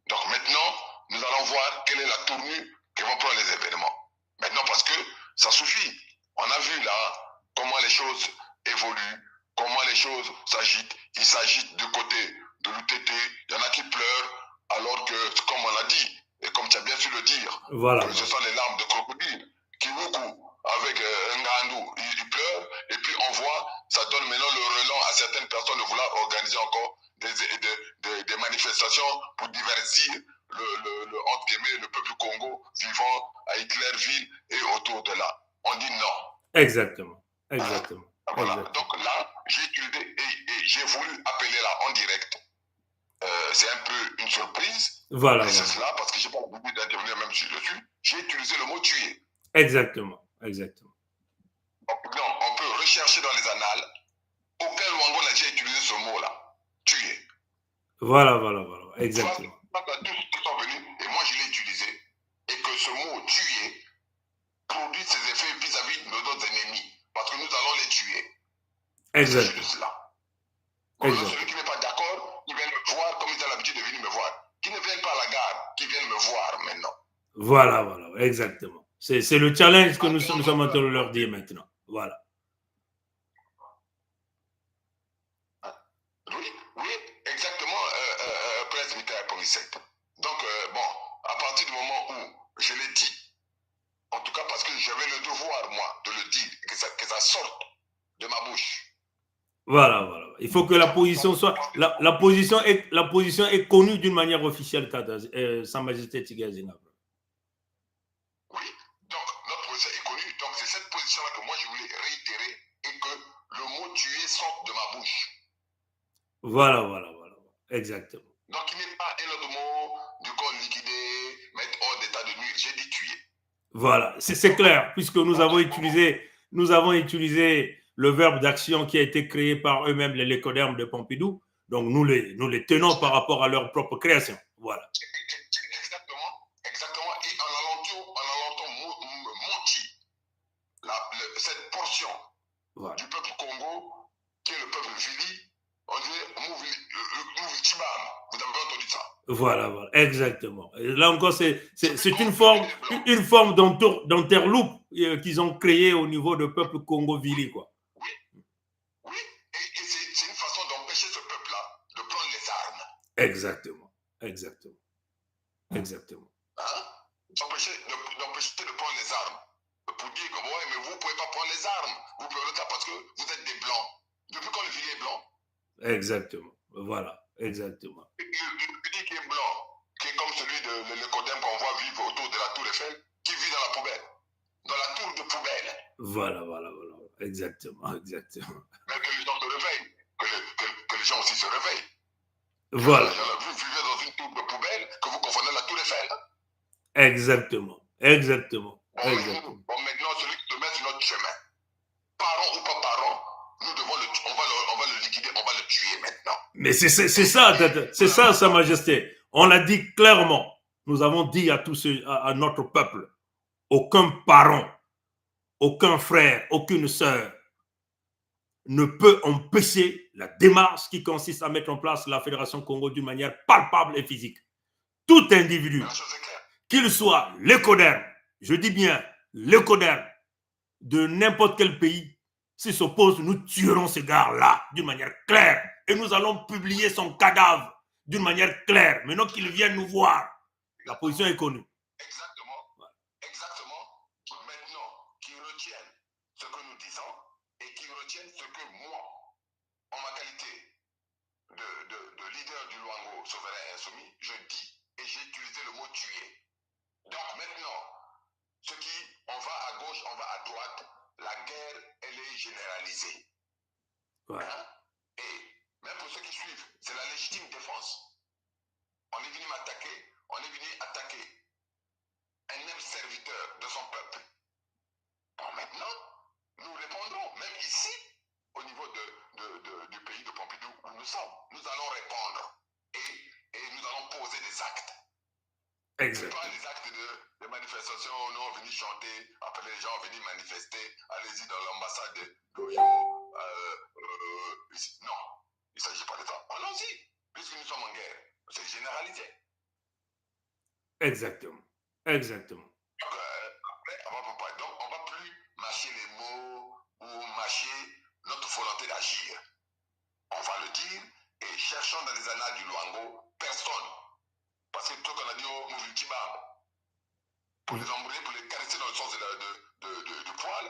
Donc maintenant, nous allons voir quelle est la tournure que vont prendre les événements. Maintenant, parce que ça suffit. On a vu là comment les choses évoluent, comment les choses s'agitent. Ils s'agitent du côté de l'UTT. Il y en a qui pleurent, alors que, comme on l'a dit, et comme tu as bien su le dire, voilà, que ce sont les larmes de crocodile qui beaucoup avec Ngandou, il pleure, et puis on voit, ça donne maintenant le relent à certaines personnes de vouloir organiser encore des manifestations pour divertir entre guillemets, le peuple Congo vivant à Hitlerville et autour de là. On dit non. Exactement. Exactement. Hein? Voilà. Exactement. Donc là, j'ai utilisé et j'ai voulu appeler là en direct. C'est un peu une surprise. Voilà. Mais c'est cela, parce que je n'ai pas l'habitude d'intervenir même si je suis. J'ai utilisé le mot tuer. Exactement. Exactement. Donc, on peut rechercher dans les annales. Aucun Luango n'a déjà utilisé ce mot-là. Tuer. Voilà. Exactement. Tous qui sont venus, et moi je l'ai utilisé, et que ce mot tuer produit ses effets vis-à-vis de nos autres ennemis. Parce que nous allons les tuer. Exactement. C'est cela. Celui qui n'est pas d'accord, il vient me voir comme il a l'habitude de venir me voir. Qui ne vienne pas à la gare, qui vienne me voir maintenant. Voilà, exactement. C'est le challenge que nous sommes en train de leur dire maintenant. Voilà. Oui, exactement, Prince Michael Polisek. Donc, bon, à partir du moment où je l'ai dit, en tout cas parce que j'avais le devoir, moi, de le dire, que ça sorte de ma bouche. Voilà. Il faut que la position soit. La position est connue d'une manière officielle, Sa Majesté Tigazina. Oui, donc notre position est connue. Donc c'est cette position-là que moi je voulais réitérer et que le mot tuer sorte de ma bouche. Voilà. Exactement. Donc il n'est pas un autre mot du corps liquidé, mettre hors d'état de nuire. J'ai dit tuer. Voilà, c'est clair, puisque nous avons utilisé le verbe d'action qui a été créé par eux-mêmes, les lécodermes de Pompidou. Donc, nous les tenons par rapport à leur propre création. Voilà. Exactement. Et en allant mentir, cette portion du peuple Congo, qui est le peuple Vili, on dit Mouvitibam. Vous avez entendu ça? Voilà, exactement. Et là encore, c'est une forme d'enterloupe qu'ils ont créée au niveau du peuple Congo-Vili, quoi. Oui, et c'est une façon d'empêcher ce peuple-là de prendre les armes. Exactement. Hein? D'empêcher de prendre les armes. Pour dire que, ouais, mais vous ne pouvez pas prendre les armes. Vous pouvez le faire parce que vous êtes des blancs. Depuis quand le Vili est blanc? Exactement. Voilà, exactement. Le Vili qui est blanc, qui est comme celui de l'Écodème qu'on voit vivre autour de la Tour Eiffel, qui vit dans la poubelle. Dans la tour de poubelle. Voilà. Exactement. Mais que les gens se réveillent. Que les gens aussi se réveillent. Voilà. Vous vivez dans une tour de poubelle que vous confondez la Tour Eiffel. Exactement. Bon, maintenant, celui qui se met sur notre chemin, parents ou pas parents, on va le liquider, on va le tuer maintenant. Mais c'est ça, Sa Majesté. On l'a dit clairement. Nous avons dit à notre peuple, aucun parent, aucun frère, aucune sœur ne peut empêcher la démarche qui consiste à mettre en place la Fédération Congo d'une manière palpable et physique. Tout individu, qu'il soit l'écoderme, je dis bien l'écoderme de n'importe quel pays, s'il s'oppose, nous tuerons ce gars-là d'une manière claire et nous allons publier son cadavre d'une manière claire. Maintenant qu'il vienne nous voir, la position est connue. Exactement. Maintenant, qu'ils retiennent ce que nous disons et qu'ils retiennent ce que moi, en ma qualité de leader du Luango souverain et insoumis, je dis et j'ai utilisé le mot tuer. Donc maintenant, ceux qui on va à gauche, on va à droite, la guerre, elle est généralisée. Ouais. Hein? Et même pour ceux qui suivent, c'est la légitime défense. On est venu m'attaquer, on est venu attaquer un même serviteur de son peuple. Bon, maintenant, nous répondrons, même ici, au niveau du pays de Pompidou où nous sommes. Nous allons répondre et nous allons poser des actes. Exact. Pas les actes de manifestation, nous on venir chanter, appeler les gens à venir manifester, allez-y dans l'ambassade de Loyo. Non, il ne s'agit pas de ça. Allons-y, puisque nous sommes en guerre. C'est généralisé. Exactement. Exactement. Donc, on ne va plus mâcher les mots ou mâcher notre volonté d'agir. On va le dire et cherchons dans les annales du Luango personne. Parce que tout qu'on a dit au Mouvitiba, pour les embrouiller, pour les caresser dans le sens du poil,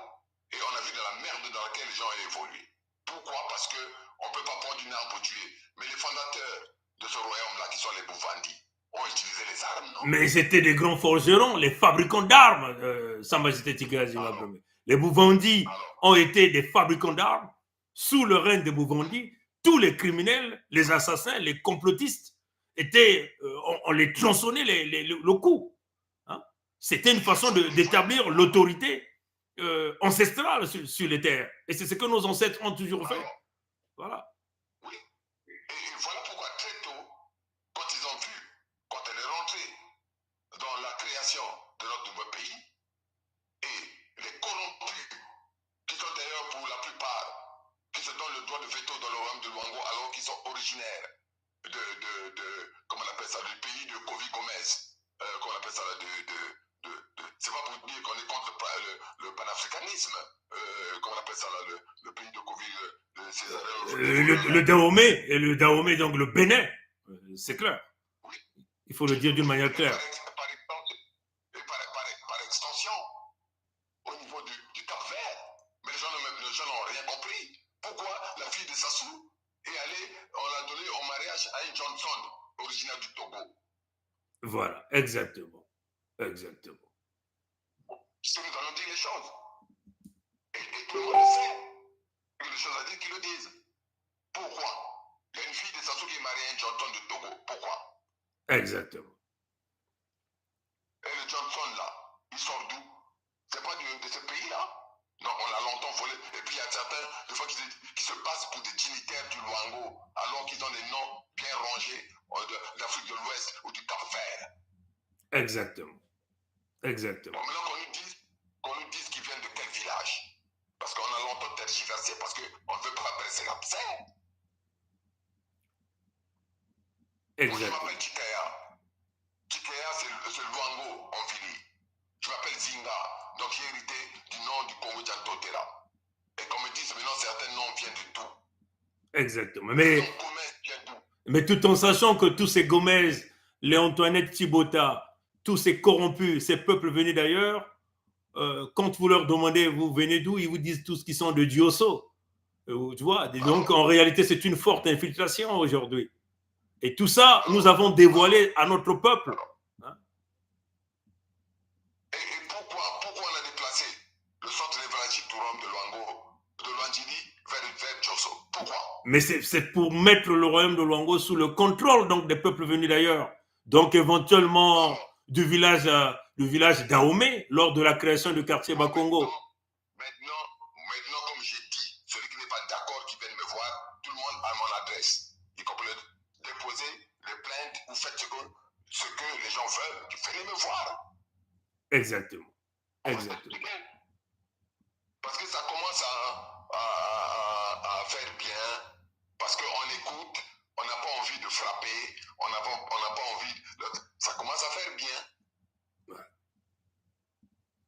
et on a vu dans la merde dans laquelle les gens ont évolué. Pourquoi? Parce qu'on ne peut pas prendre une arme pour tuer. Mais les fondateurs de ce royaume-là, qui sont les Bouvandis, ont utilisé les armes, non? Mais c'était des grands forgerons, les fabricants d'armes, Sa Majesté Tigre Zinga Bromé. Les Bouvandis ont été des fabricants d'armes. Sous le règne des Bouvandis, tous les criminels, les assassins, les complotistes, étaient, on les tronçonnait le cou. Hein? C'était une façon d'établir l'autorité ancestrale sur les terres. Et c'est ce que nos ancêtres ont toujours fait. Voilà. Oui. Et voilà pourquoi très tôt, quand ils ont vu, quand elle est rentrée dans la création de notre nouveau pays, et les corrompus, qui sont d'ailleurs pour la plupart, qui se donnent le droit de veto dans le royaume de Luango, alors qu'ils sont originaires comment on appelle ça, du pays de Kovi Gomez, comment on appelle ça, c'est pas pour dire qu'on est contre le panafricanisme, comment on appelle ça, là, le pays de Kovi, le Dahomey, et le Dahomey, donc le Bénin, c'est clair. Oui. Il faut le dire d'une manière claire. Par extension, au niveau du Cap-Vert, mais les gens n'ont rien compris. Pourquoi la fille de Sassou est allée, on l'a donnée en mariage à une Johnson, originaire du Togo. Voilà, exactement. Exactement. Si nous allons dire les choses. Et tout le monde le sait. Il y a des choses à dire qu'ils le disent. Pourquoi? Il y a une fille de Sassou qui est mariée à une Johnson du Togo. Pourquoi? Exactement. Et le Johnson là, il sort d'où? C'est pas de ce pays-là? Non, on l'a longtemps volé. Et puis il y a certains, des fois, qui se passent pour des dignitaires du Luango, alors qu'ils ont des noms bien rangés d'Afrique de l'Ouest ou du Cap-Vert. Exactement. Exactement. Bon, maintenant qu'on nous dise qu'ils viennent de quel village. Parce qu'on a longtemps tergiversé, parce qu'on ne veut pas presser l'abcès. Moi, je m'appelle Chikaya. Chikaya, c'est Luango en Vili. Je m'appelle Zinga. Donc j'ai hérité du nom du Congo Tchantotera. Et comme me disent maintenant, certains noms viennent du tout. Exactement. Mais tout en sachant que tous ces Gomez, les Antoinette Thibota, tous ces corrompus, ces peuples venus d'ailleurs, quand vous leur demandez, vous venez d'où, ils vous disent tous qu'ils sont de Diosso. Tu vois, donc en réalité, c'est une forte infiltration aujourd'hui. Et tout ça, nous avons dévoilé à notre peuple. Hein? Et pourquoi on a déplacé le centre névralgique du royaume de Luango, de Luandjili, vers Diosso? Pourquoi? Mais c'est pour mettre le royaume de Luango sous le contrôle donc, des peuples venus d'ailleurs. Donc éventuellement du village Dahomey lors de la création du quartier Bakongo. Maintenant, comme j'ai dit, celui qui n'est pas d'accord, qui vienne me voir, tout le monde a mon adresse. Il peut déposer les plaintes ou faites ce que les gens veulent, venez me voir. Exactement. Exactement. Parce que ça commence à faire bien, parce qu'on écoute, on n'a pas envie de frapper, on n'a pas envie ça commence à faire bien. Ouais.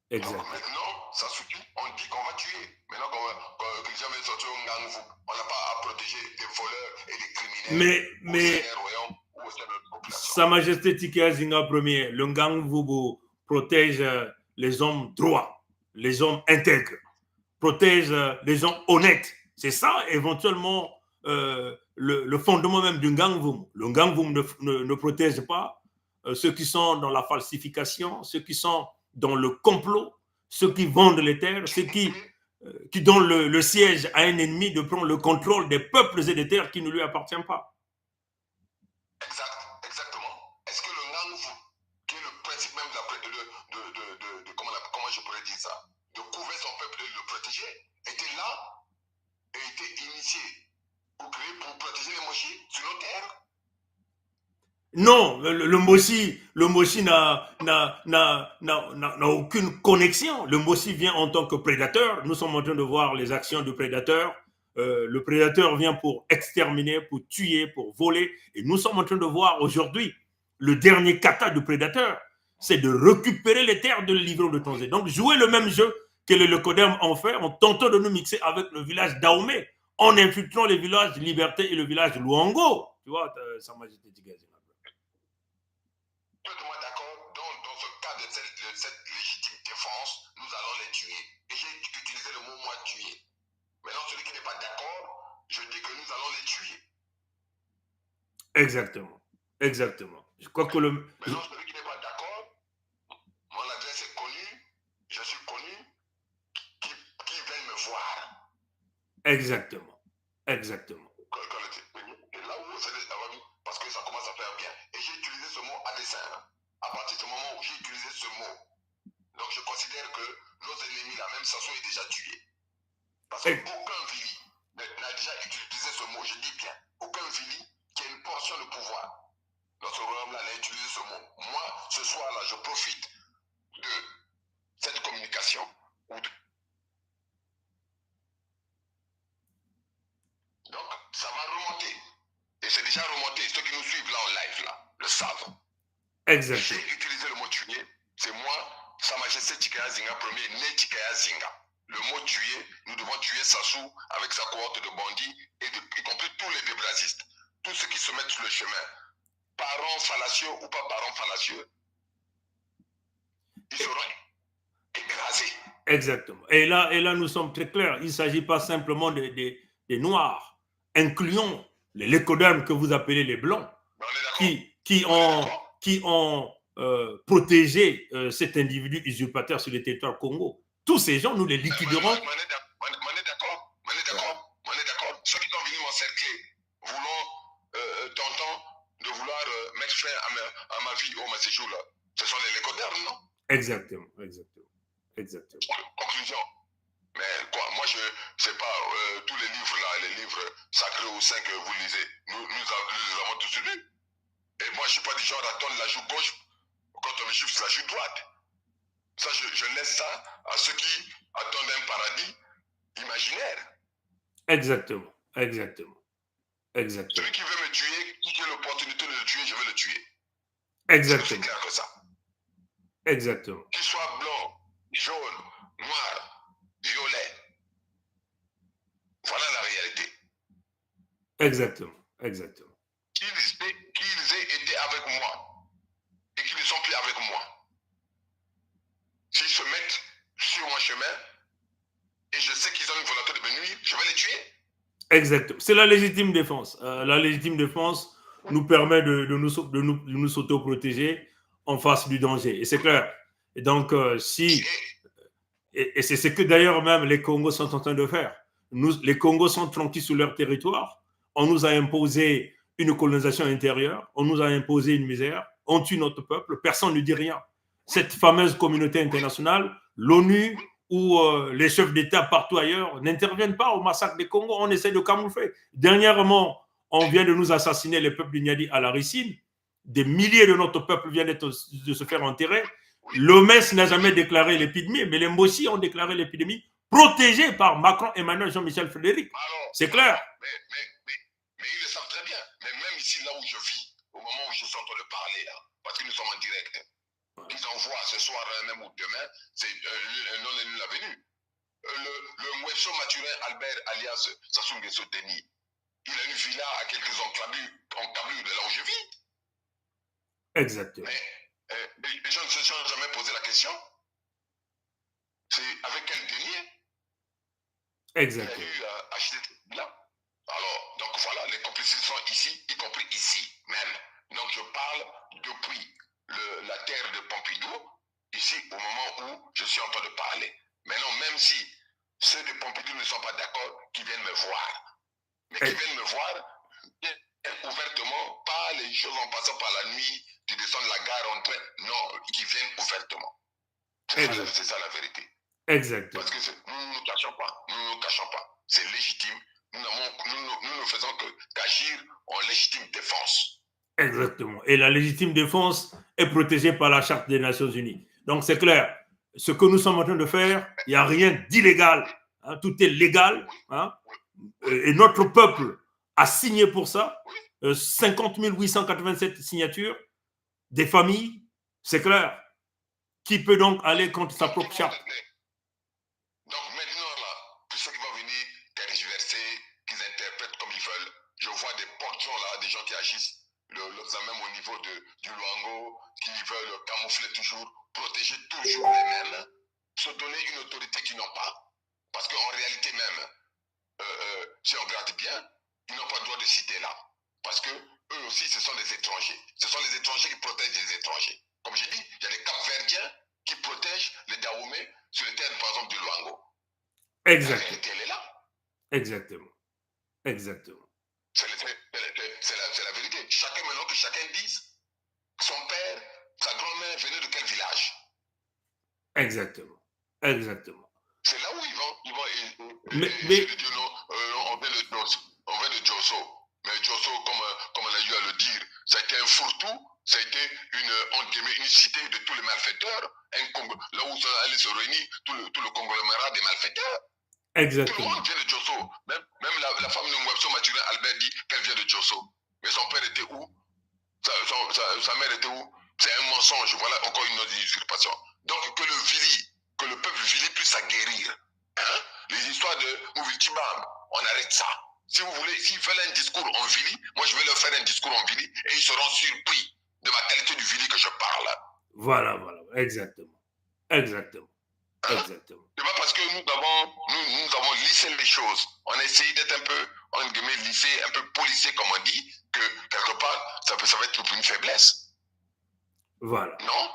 Exactement. Donc maintenant, ça suffit, on dit qu'on va tuer. Maintenant que les gens viennent sortir au Ngangvu, on n'a pas à protéger les voleurs et les criminels. Mais Sa Majesté Tigre Zinga Premier, le Ngangvu protège les hommes droits, les hommes intègres, protège les gens honnêtes. C'est ça, éventuellement, le fondement même du Ngangvu. Le Ngangvu ne protège pas ceux qui sont dans la falsification, ceux qui sont dans le complot, ceux qui vendent les terres, ceux qui donnent le siège à un ennemi de prendre le contrôle des peuples et des terres qui ne lui appartiennent pas. Exactement. Est-ce que le Nganfu, qui est le principe même de comment je pourrais dire ça, de couvrir son peuple et de le protéger, était là et était initié ou créé pour protéger les Moshi sur nos terres? Non, le Mossi n'a aucune connexion. Le Mossi vient en tant que prédateur. Nous sommes en train de voir les actions du prédateur. Le prédateur vient pour exterminer, pour tuer, pour voler. Et nous sommes en train de voir aujourd'hui le dernier kata du prédateur, c'est de récupérer les terres de livron de Tonzé. Donc jouer le même jeu que le Codem ont fait en tentant de nous mixer avec le village d'Aomé, en infiltrant les villages Liberté et le village Luango. Tu vois, Sa Majesté Tigazina. Totalement d'accord. Dans ce cas de cette légitime défense, nous allons les tuer. Et j'ai utilisé le mot moi tuer. Maintenant, celui qui n'est pas d'accord, je dis que nous allons les tuer. Exactement. Exactement. Je crois que Maintenant, celui qui n'est pas d'accord, mon adresse est connue, je suis connu, qui vient me voir. Exactement. Exactement. Et là où c'est parce que ça commence à faire bien. Et j'ai utilisé ce mot à dessein. À partir du moment où j'ai utilisé ce mot, donc je considère que nos ennemis, là, même Sassou est déjà tué. Parce qu'aucun Vili n'a déjà utilisé ce mot, je dis bien, aucun Vili qui a une portion de pouvoir dans ce royaume-là n'a utilisé ce mot. Moi, ce soir-là, je profite de cette communication. Donc, ça va remonter. Et c'est déjà remonté. Ceux qui nous suivent là en live, là, le savent. Exactement. J'ai utilisé le mot tuer. C'est moi, Sa Majesté Tikaya Zinga premier, né Tikaya Zinga. Le mot tuer, nous devons tuer Sassou avec sa cohorte de bandits, y compris tous les bébrasistes. Tous ceux qui se mettent sur le chemin. Parents fallacieux ou pas parents fallacieux, ils seront écrasés. Exactement. Et là, nous sommes très clairs. Il ne s'agit pas simplement des Noirs, incluant les lécodermes que vous appelez les Blancs, qui ont protégé cet individu usurpateur sur le territoire Congo. Tous ces gens, nous les liquiderons. On est d'accord. Ceux qui sont venus m'encercler, voulant tentant de vouloir mettre fin à ma vie ou à ma séjour là, ce sont les lécodermes, non? Exactement. Conclusion. Mais quoi, moi je sais pas, tous les livres là, les livres sacrés ou saints que vous lisez, nous avons tous lus. Et moi je suis pas du genre à tendre la joue gauche quand on me chiffre la joue droite. Ça, je laisse ça à ceux qui attendent un paradis imaginaire. Exactement. Celui qui veut me tuer, qui a l'opportunité de le tuer, je vais le tuer. Exactement. C'est aussi clair que ça. Exactement. Qu'il soit blanc, jaune, noir, violet. Voilà la réalité. Exactement. Qu'ils aient été avec moi et qu'ils ne sont plus avec moi. S'ils se mettent sur mon chemin et je sais qu'ils ont une volonté de me nuire, je vais les tuer. Exactement. C'est la légitime défense. La légitime défense nous permet de nous s'auto-protéger en face du danger. Et c'est clair. Et donc, et c'est ce que d'ailleurs même les Congos sont en train de faire. Les Congos sont tranquilles sur leur territoire. On nous a imposé une colonisation intérieure. On nous a imposé une misère. On tue notre peuple. Personne ne dit rien. Cette fameuse communauté internationale, l'ONU ou les chefs d'État partout ailleurs n'interviennent pas au massacre des Congos. On essaie de camoufler. Dernièrement, on vient de nous assassiner les peuples du Niadi à la Ricine. Des milliers de notre peuple viennent de se faire enterrer. L'OMS n'a jamais déclaré l'épidémie, mais les Mossi ont déclaré l'épidémie, protégée par Macron, Emmanuel, Jean-Michel Frédéric. C'est clair. Mais ils le savent très bien. Mais même ici, là où je vis, au moment où je suis en train de parler, là, parce que nous sommes en direct, ils envoient ce soir même ou demain, c'est non la venue. Le Mouesso Mathurin Albert alias Sassou Nguesso Denis, il a une villa à quelques encablures de là où je vis. Exactement. Mais les gens ne se sont jamais posé la question. C'est avec quel denier Exactement. il a eu à acheter cette villa. Alors, donc voilà, les complicités sont ici, y compris ici même. Donc je parle depuis la terre de Pompidou, ici au moment où je suis en train de parler. Maintenant, même si ceux de Pompidou ne sont pas d'accord, qu'ils viennent me voir. Mais qu'ils viennent me voir ouvertement, pas les choses en passant par la nuit, tu descends de la gare en train. Non, qu'ils viennent ouvertement. C'est ça la vérité. Exactement. Parce que nous ne nous cachons pas. Nous ne nous cachons pas. C'est légitime. Nous ne faisons qu'agir en légitime défense. Exactement. Et la légitime défense est protégée par la Charte des Nations Unies. Donc c'est clair. Ce que nous sommes en train de faire, il n'y a rien d'illégal. Hein, tout est légal. Hein, et notre peuple a signé pour ça. 50 887 signatures des familles. C'est clair. Qui peut donc aller contre sa propre charte? Donc maintenant, là, tous ceux qui vont venir tergiverser, qu'ils interprètent comme ils veulent, je vois des portions là, des gens qui agissent même au niveau du Luango, qui veulent camoufler toujours, protéger toujours les mêmes, se donner une autorité qu'ils n'ont pas. Parce qu'en réalité même, si on regarde bien, ils n'ont pas le droit de citer là. Parce que eux aussi, ce sont des étrangers. Ce sont les étrangers qui protègent les étrangers. Comme j'ai dit, il y a les Cap-Verdiens qui protègent les Dahomey sur le terrain, par exemple, du Luango. Exactement. La réalité, elle est là. Exactement. Exactement. C'est la vérité. Chacun, maintenant que chacun dise, son père, sa grand-mère venait de quel village? Exactement. Exactement. C'est là où ils vont. Mais on vient de Josso. Mais Josso, comme on a eu à le dire, ça a été un fourre-tout. Ça a été une cité de tous les malfaiteurs. Là où ça allait se réunir, tout le conglomérat des malfaiteurs. Exactement. Tout le monde vient de Josso. Même la femme de Mwebso Mathurin Albert dit qu'elle vient de Josso. Mais son père était où? Sa mère était où? C'est un mensonge. Voilà encore une autre usurpation. Donc que le peuple Vili puisse s'aguerrir. Hein? Les histoires de Mouviltibam, on arrête ça. Si vous voulez, s'ils veulent un discours en Vili, moi je vais leur faire un discours en Vili et ils seront surpris de ma qualité du Vili que je parle. Voilà. Exactement. Exactement. Hein? Exactement. C'est pas parce que nous avons lissé les choses. On a essayé d'être un peu, en guillemets, lissé, un peu policier, comme on dit, que quelque part, ça va être une faiblesse. Voilà. Non.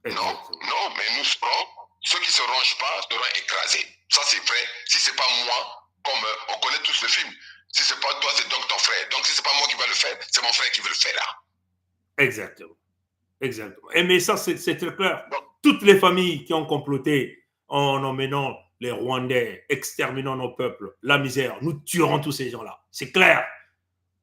Non, mais nous serons, ceux qui ne se rangent pas seront écrasés. Ça, c'est vrai. Si ce n'est pas moi, comme on connaît tous le film, si ce n'est pas toi, c'est donc ton frère. Donc, si ce n'est pas moi qui vais le faire, c'est mon frère qui veut le faire là. Exactement. Et mais ça, c'est très clair. Donc, toutes les familles qui ont comploté en emmenant les Rwandais, exterminant nos peuples, la misère, nous tuerons tous ces gens-là. C'est clair.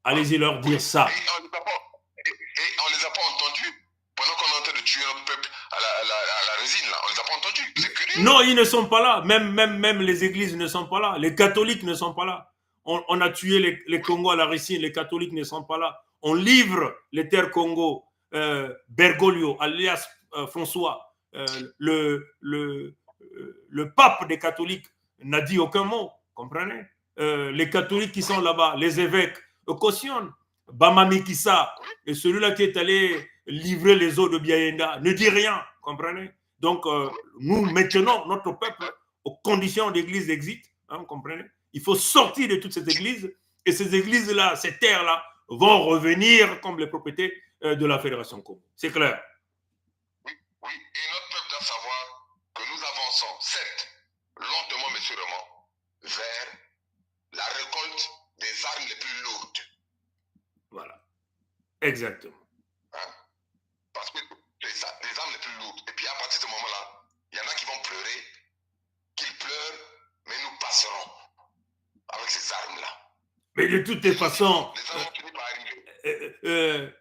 Allez-y leur dire ça. Et on ne les a pas entendus pendant qu'on est en train de tuer notre peuple à la résine, là. On ne les a pas entendus. C'est curieux. Non, ils ne sont pas là. Même les églises ne sont pas là. Les catholiques ne sont pas là. On a tué les Congos à la résine. Les catholiques ne sont pas là. On livre les terres Congo. Bergoglio, alias François, le pape des catholiques n'a dit aucun mot, comprenez? Les catholiques qui sont là-bas, les évêques, cautionnent. Bamami Kissa, et celui-là qui est allé livrer les eaux de Biaenda, ne dit rien, comprenez? Donc, nous maintenons notre peuple aux conditions d'église d'exit, hein, comprenez? Il faut sortir de toute cette église, et ces églises-là, ces terres-là, vont revenir comme les propriétés de la Fédération Congo. C'est clair. Oui, et notre peuple doit savoir que nous avançons, certes, lentement mais sûrement, vers la récolte des armes les plus lourdes. Voilà. Exactement. Hein? Parce que c'est ça, les armes les plus lourdes. Et puis à partir de ce moment-là, il y en a qui vont pleurer, qu'ils pleurent, mais nous passerons avec ces armes-là. Mais de toutes les façons, les armes finissent par arriver.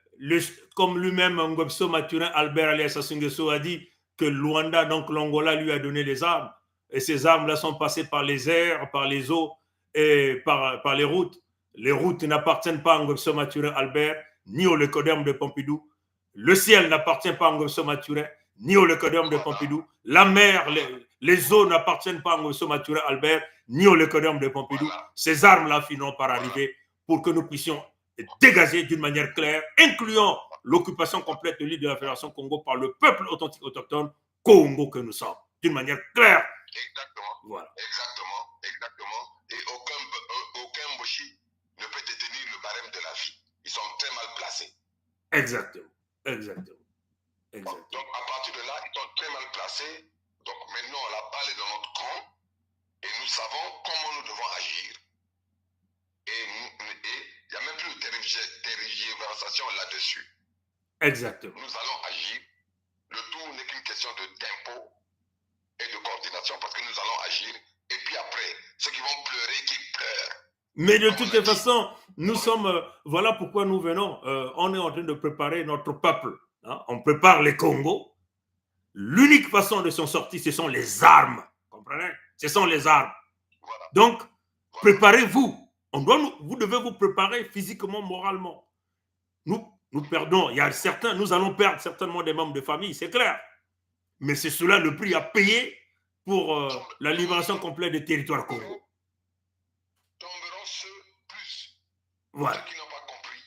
Comme lui-même, Ngobso Mathurin Albert alias Sassou Nguesso a dit que Luanda, donc l'Angola, lui a donné les armes. Et ces armes-là sont passées par les airs, par les eaux et par les routes. Les routes n'appartiennent pas à Ngobso Mathurin Albert, ni au Lécoderme de Pompidou. Le ciel n'appartient pas à Ngobso Mathurin, ni au Lécoderme de Pompidou. La mer, les eaux n'appartiennent pas à Ngobso Mathurin Albert, ni au Lécoderme de Pompidou. Ces armes-là finiront par arriver pour que nous puissions dégager d'une manière claire, incluant l'occupation complète de l'île de la Fédération Congo par le peuple authentique autochtone Congo que nous sommes, d'une manière claire. Exactement. Voilà. Exactement. Et aucun Mboshi ne peut détenir le barème de la vie. Ils sont très mal placés. Exactement. Donc à partir de là, ils sont très très mal placé. Donc maintenant, la balle est dans notre camp et nous savons comment nous devons agir. Et il n'y a même plus de tergiversation là-dessus. Exactement. Nous allons agir. Le tout n'est qu'une question de tempo et de coordination parce que nous allons agir. Et puis après, ceux qui vont pleurer, qu'ils pleurent. Mais de toute façon, nous sommes, voilà pourquoi nous venons, on est en train de préparer notre peuple. Hein? On prépare les Congos. L'unique façon de s'en sortir, ce sont les armes. Comprenez? Ce sont les armes. Voilà. Donc, préparez-vous. Vous devez vous préparer physiquement, moralement. Nous perdons, il y a certains, nous allons perdre certainement des membres de famille, c'est clair. Mais c'est cela le prix à payer pour la libération complète des territoires Congo. Tomberont ceux plus, voilà. Ceux qui n'ont pas compris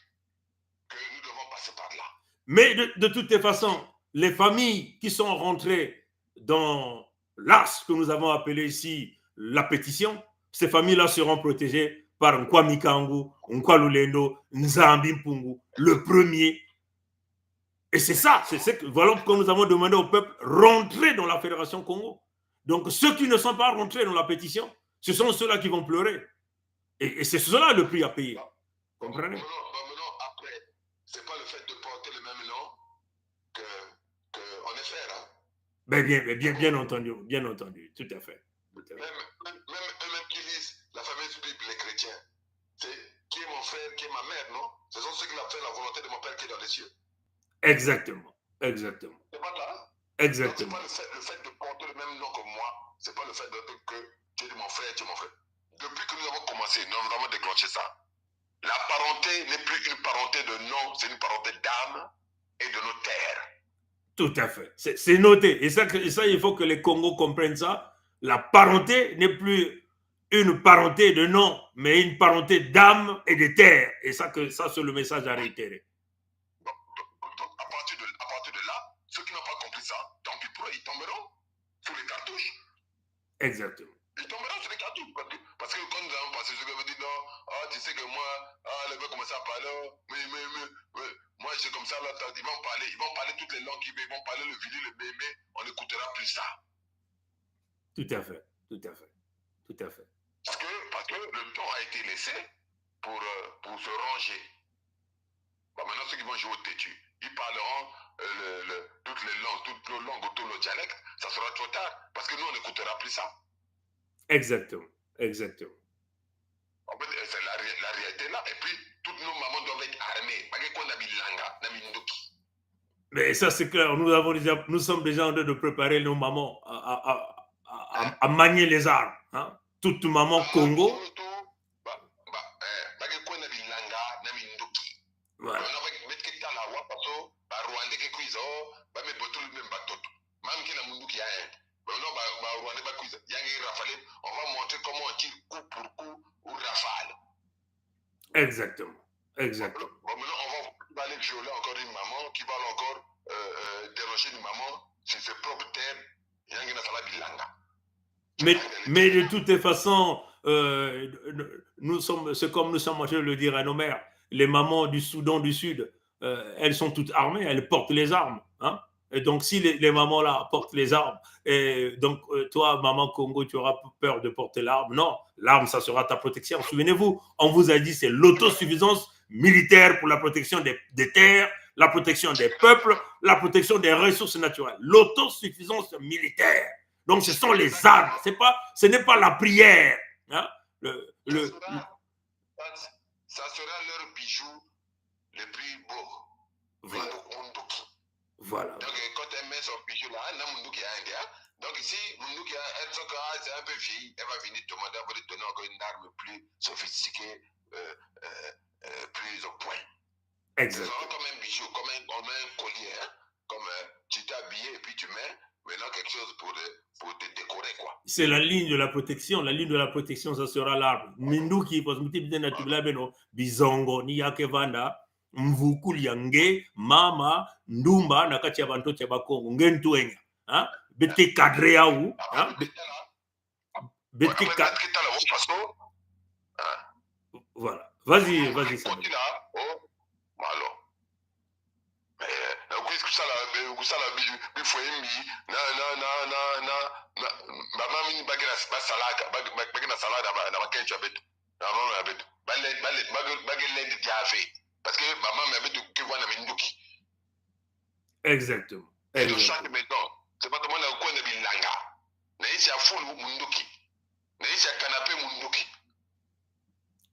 que nous devons passer par là. Mais de toutes façons, les familles qui sont rentrées dans l'as que nous avons appelé ici la pétition, ces familles-là seront protégées par Nkwami Kangu, Nkwalulendo, Nzambi Mpungu, le premier. Et c'est ça, voilà pourquoi nous avons demandé au peuple rentrer dans la Fédération Congo. Donc ceux qui ne sont pas rentrés dans la pétition, ce sont ceux-là qui vont pleurer. Et c'est cela le prix à payer. Comprenez? Maintenant, après, c'est pas le fait de porter le même nom qu'on est faire. Hein? Ben bien entendu, tout à fait. Même qui lisent la fameuse Bible, les chrétiens, c'est qui est mon frère, qui est ma mère, non? Ce sont ceux qui ont fait la volonté de mon Père qui est dans les cieux. Exactement. C'est pas là? Exactement. Donc, c'est pas le fait de porter le même nom que moi, c'est pas le fait de dire que tu es mon frère, tu es mon frère. Depuis que nous avons commencé, nous avons déclenché ça. La parenté n'est plus une parenté de nom, c'est une parenté d'âme et de nos terres. Tout à fait. C'est noté. Et ça, il faut que les Congos comprennent ça. La parenté n'est plus une parenté de nom, mais une parenté d'âme et de terre. Et ça, c'est le message à réitérer. Donc, à partir de là, ceux qui n'ont pas compris ça, tant pis pour eux, ils tomberont sur les cartouches. Exactement. Ils tomberont sur les cartouches. Parce que quand nous avons passé, je vais dire non, tu sais que moi, les gars commencent à parler, mais moi j'ai comme ça, là, ils vont parler toutes les langues, ils vont parler le vili, le bémé, on n'écoutera plus ça. Tout à fait. Parce que le temps a été laissé pour se ranger. Bon, maintenant, ceux qui vont jouer au têtu, ils parleront toutes les langues, toutes nos langues, tous nos dialectes, ça sera trop tard, parce que nous, on n'écoutera plus ça. Exactement. En fait, c'est la réalité là, et puis, toutes nos mamans doivent être armées. Mais ça, c'est clair, nous sommes déjà en train de préparer nos mamans à manier les armes. Hein? Toute maman Congo. Voilà. On va montrer comment on tire coup pour coup ou rafale. Exactement. Bon, maintenant, on va aller violer encore une maman qui va encore déroger une maman sur ses propres terres. Mais de toutes façons, c'est comme nous sommes en train de le dire à nos mères, les mamans du Soudan du Sud, elles sont toutes armées, elles portent les armes. Hein? Et donc, si les mamans là portent les armes, et donc toi, maman Congo, tu auras peur de porter l'arme. Non, l'arme, ça sera ta protection. Souvenez-vous, on vous a dit c'est l'autosuffisance militaire pour la protection des terres, la protection des peuples, la protection des ressources naturelles. L'autosuffisance militaire. Donc, ce sont les armes. Ce n'est pas la prière. Hein? Ça sera leur bijou le plus beau. Voilà. Donc, quand elle met son bijou là, donc ici, c'est un peu vieille, elle va venir demander, elle va lui donner encore une arme plus sophistiquée, plus au point. Exactement. C'est comme un bijou, comme un collier, hein? Comme tu t'es habillé et puis tu mets maintenant quelque chose pour te décorer, quoi. C'est la ligne de la protection. La ligne de la protection, ça sera l'arbre. Minduki, parce que bizongo, niyakevanda, mvukuliange, mama, ndumba, nakati ya bantu ya bakongo, ngentuenya. Hein? Bete kadrea ou. Hein? Bete kadrea. Voilà. Vas-y, ça. Alors. Mais, Exactement. Et dans chaque maison, c'est pas comment on a mis langa. Naïs a full munduki. Naïs a canapé munduki.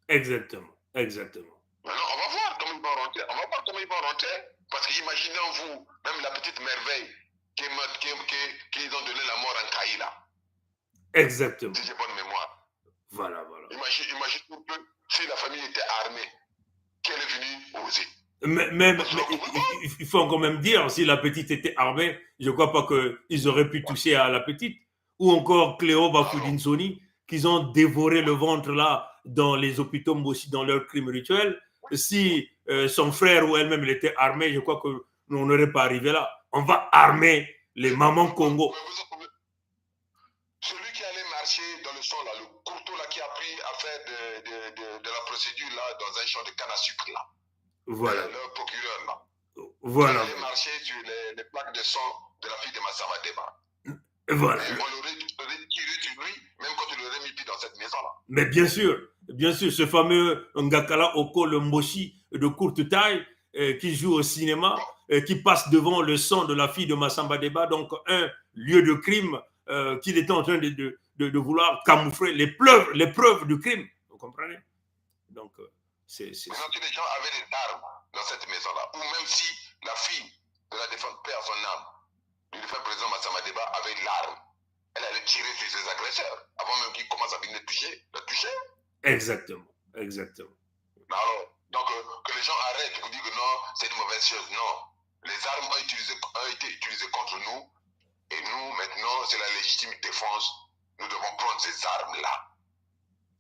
Exactement. Exactement. Maintenant, on va voir comment ils vont rentrer. On va voir comment ils vont rentrer. Parce qu'imaginez-vous, même la petite merveille qu'ils ont donné la mort en Kaïla. Exactement. Si j'ai bonne mémoire. Voilà. Imagine que si la famille était armée, qu'elle est venue oser. Mais il faut quand même dire, si la petite était armée, je ne crois pas qu'ils auraient pu toucher à la petite. Ou encore Cléo Bafoudine-Soni, qu'ils ont dévoré le ventre là dans les hôpitaux, mais aussi dans leur crime rituel. Si son frère ou elle-même était armée, je crois qu'on n'aurait pas arrivé là. On va armer les mamans Congo. Celui qui allait marcher dans le sang, là, le couteau là, qui a pris à faire de la procédure là, dans un champ de canne à sucre là. Voilà. Le procureur là. Voilà. Il allait marcher sur les plaques de sang de la fille de Massamba Deba. Voilà. Et on l'aurait tiré sur lui, même quand il aurait mis pied dans cette maison là. Mais bien sûr, ce fameux Ngakala Oko, le Moshi de courte taille, qui joue au cinéma, qui passe devant le sang de la fille de Massamba Deba, donc un lieu de crime qu'il était en train de vouloir camoufler les preuves du crime. Vous comprenez? Donc, c'est... Maintenant, si les gens avaient des armes dans cette maison-là, ou même si la fille de la défunte perd son âme, le défunt président Massamba Deba avait l'arme, elle allait tirer sur ses agresseurs, avant même qu'ils commencent à venir la toucher. Exactement. Alors, donc, que les gens arrêtent pour dire que non, c'est une mauvaise chose. Non. Les armes ont été utilisées contre nous. Et nous, maintenant, c'est la légitime défense. Nous devons prendre ces armes-là.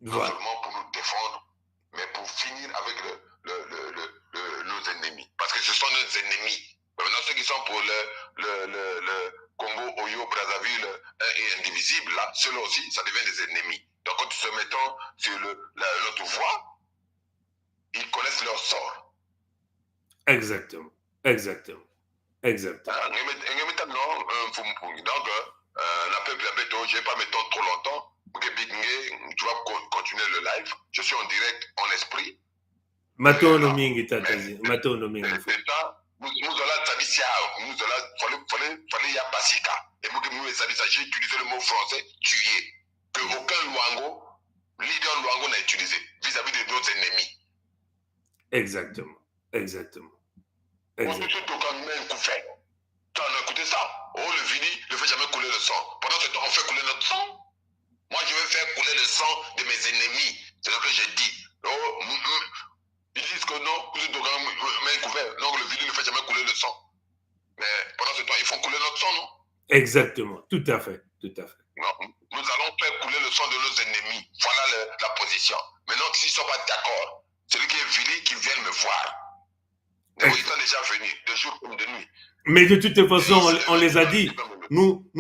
Non seulement pour nous défendre, mais pour finir avec nos ennemis. Parce que ce sont nos ennemis. Maintenant, ceux qui sont pour le Congo, Oyo, Brazzaville et indivisible, là, ceux-là aussi, ça devient des ennemis. Donc, quand ils se mettent sur notre voie, ils connaissent leur sort. Exactement. Donc, la peuple je ne vais pas m'étendre trop longtemps. Tu vas continuer le live. Je suis en direct, en esprit. Matono mingi tatazi. Matono mingi. Nous fallait y a basika. Et j'ai utilisé le mot français, tuer. Que aucun Luango, leader Luango n'a utilisé vis-à-vis de nos ennemis. Exactement. On a écouté ça. Oh, le Vili ne fait jamais couler le sang. Pendant ce temps, on fait couler notre sang. Moi, je vais faire couler le sang de mes ennemis. C'est ce que j'ai dit. Oh, ils disent que non, donc le Vili ne fait jamais couler le sang. Mais pendant ce temps, ils font couler notre sang, non? Exactement. Tout à fait. Non, nous allons faire couler le sang de nos ennemis. Voilà la position. Maintenant, s'ils ne sont pas d'accord, celui qui est Vili, qui vienne me voir. Ils sont déjà venus, de jour comme de nuit. Mais de toute façon, on les a dit, nous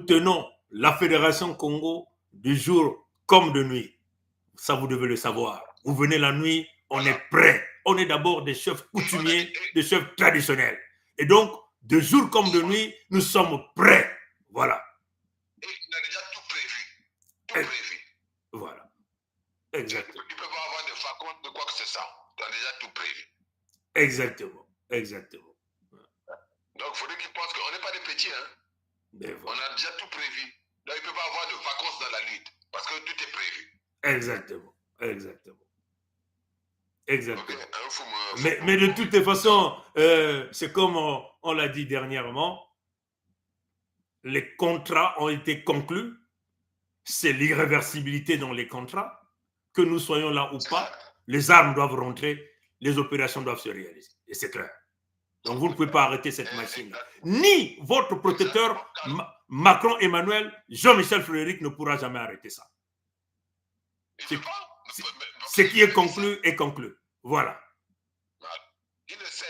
tenons la Fédération Congo de jour comme de nuit. Ça, vous devez le savoir. Vous venez la nuit, on est prêt. On est d'abord des chefs coutumiers, des chefs traditionnels. Et donc, de jour comme de nuit, nous sommes prêts. Voilà. Et on a déjà tout prévu. Voilà. Exactement. Ils ne peuvent pas avoir de faconde de quoi que ce soit. On a déjà tout prévu. Exactement. Donc, il faudrait qu'ils pensent qu'on n'est pas des petits. Voilà. On a déjà tout prévu. Donc, ils ne peuvent pas avoir de vacances dans la lutte. Parce que tout est prévu. Exactement. Okay, mais de toute façon, c'est comme on l'a dit dernièrement, les contrats ont été conclus. C'est l'irréversibilité dans les contrats. Que nous soyons là ou pas, les armes doivent rentrer, les opérations doivent se réaliser. Et c'est clair. Donc vous ne pouvez pas arrêter cette machine. Ni votre protecteur, Macron Emmanuel, Jean-Michel Frédéric ne pourra jamais arrêter ça. Ce qui est conclu est conclu. Voilà. Il le sait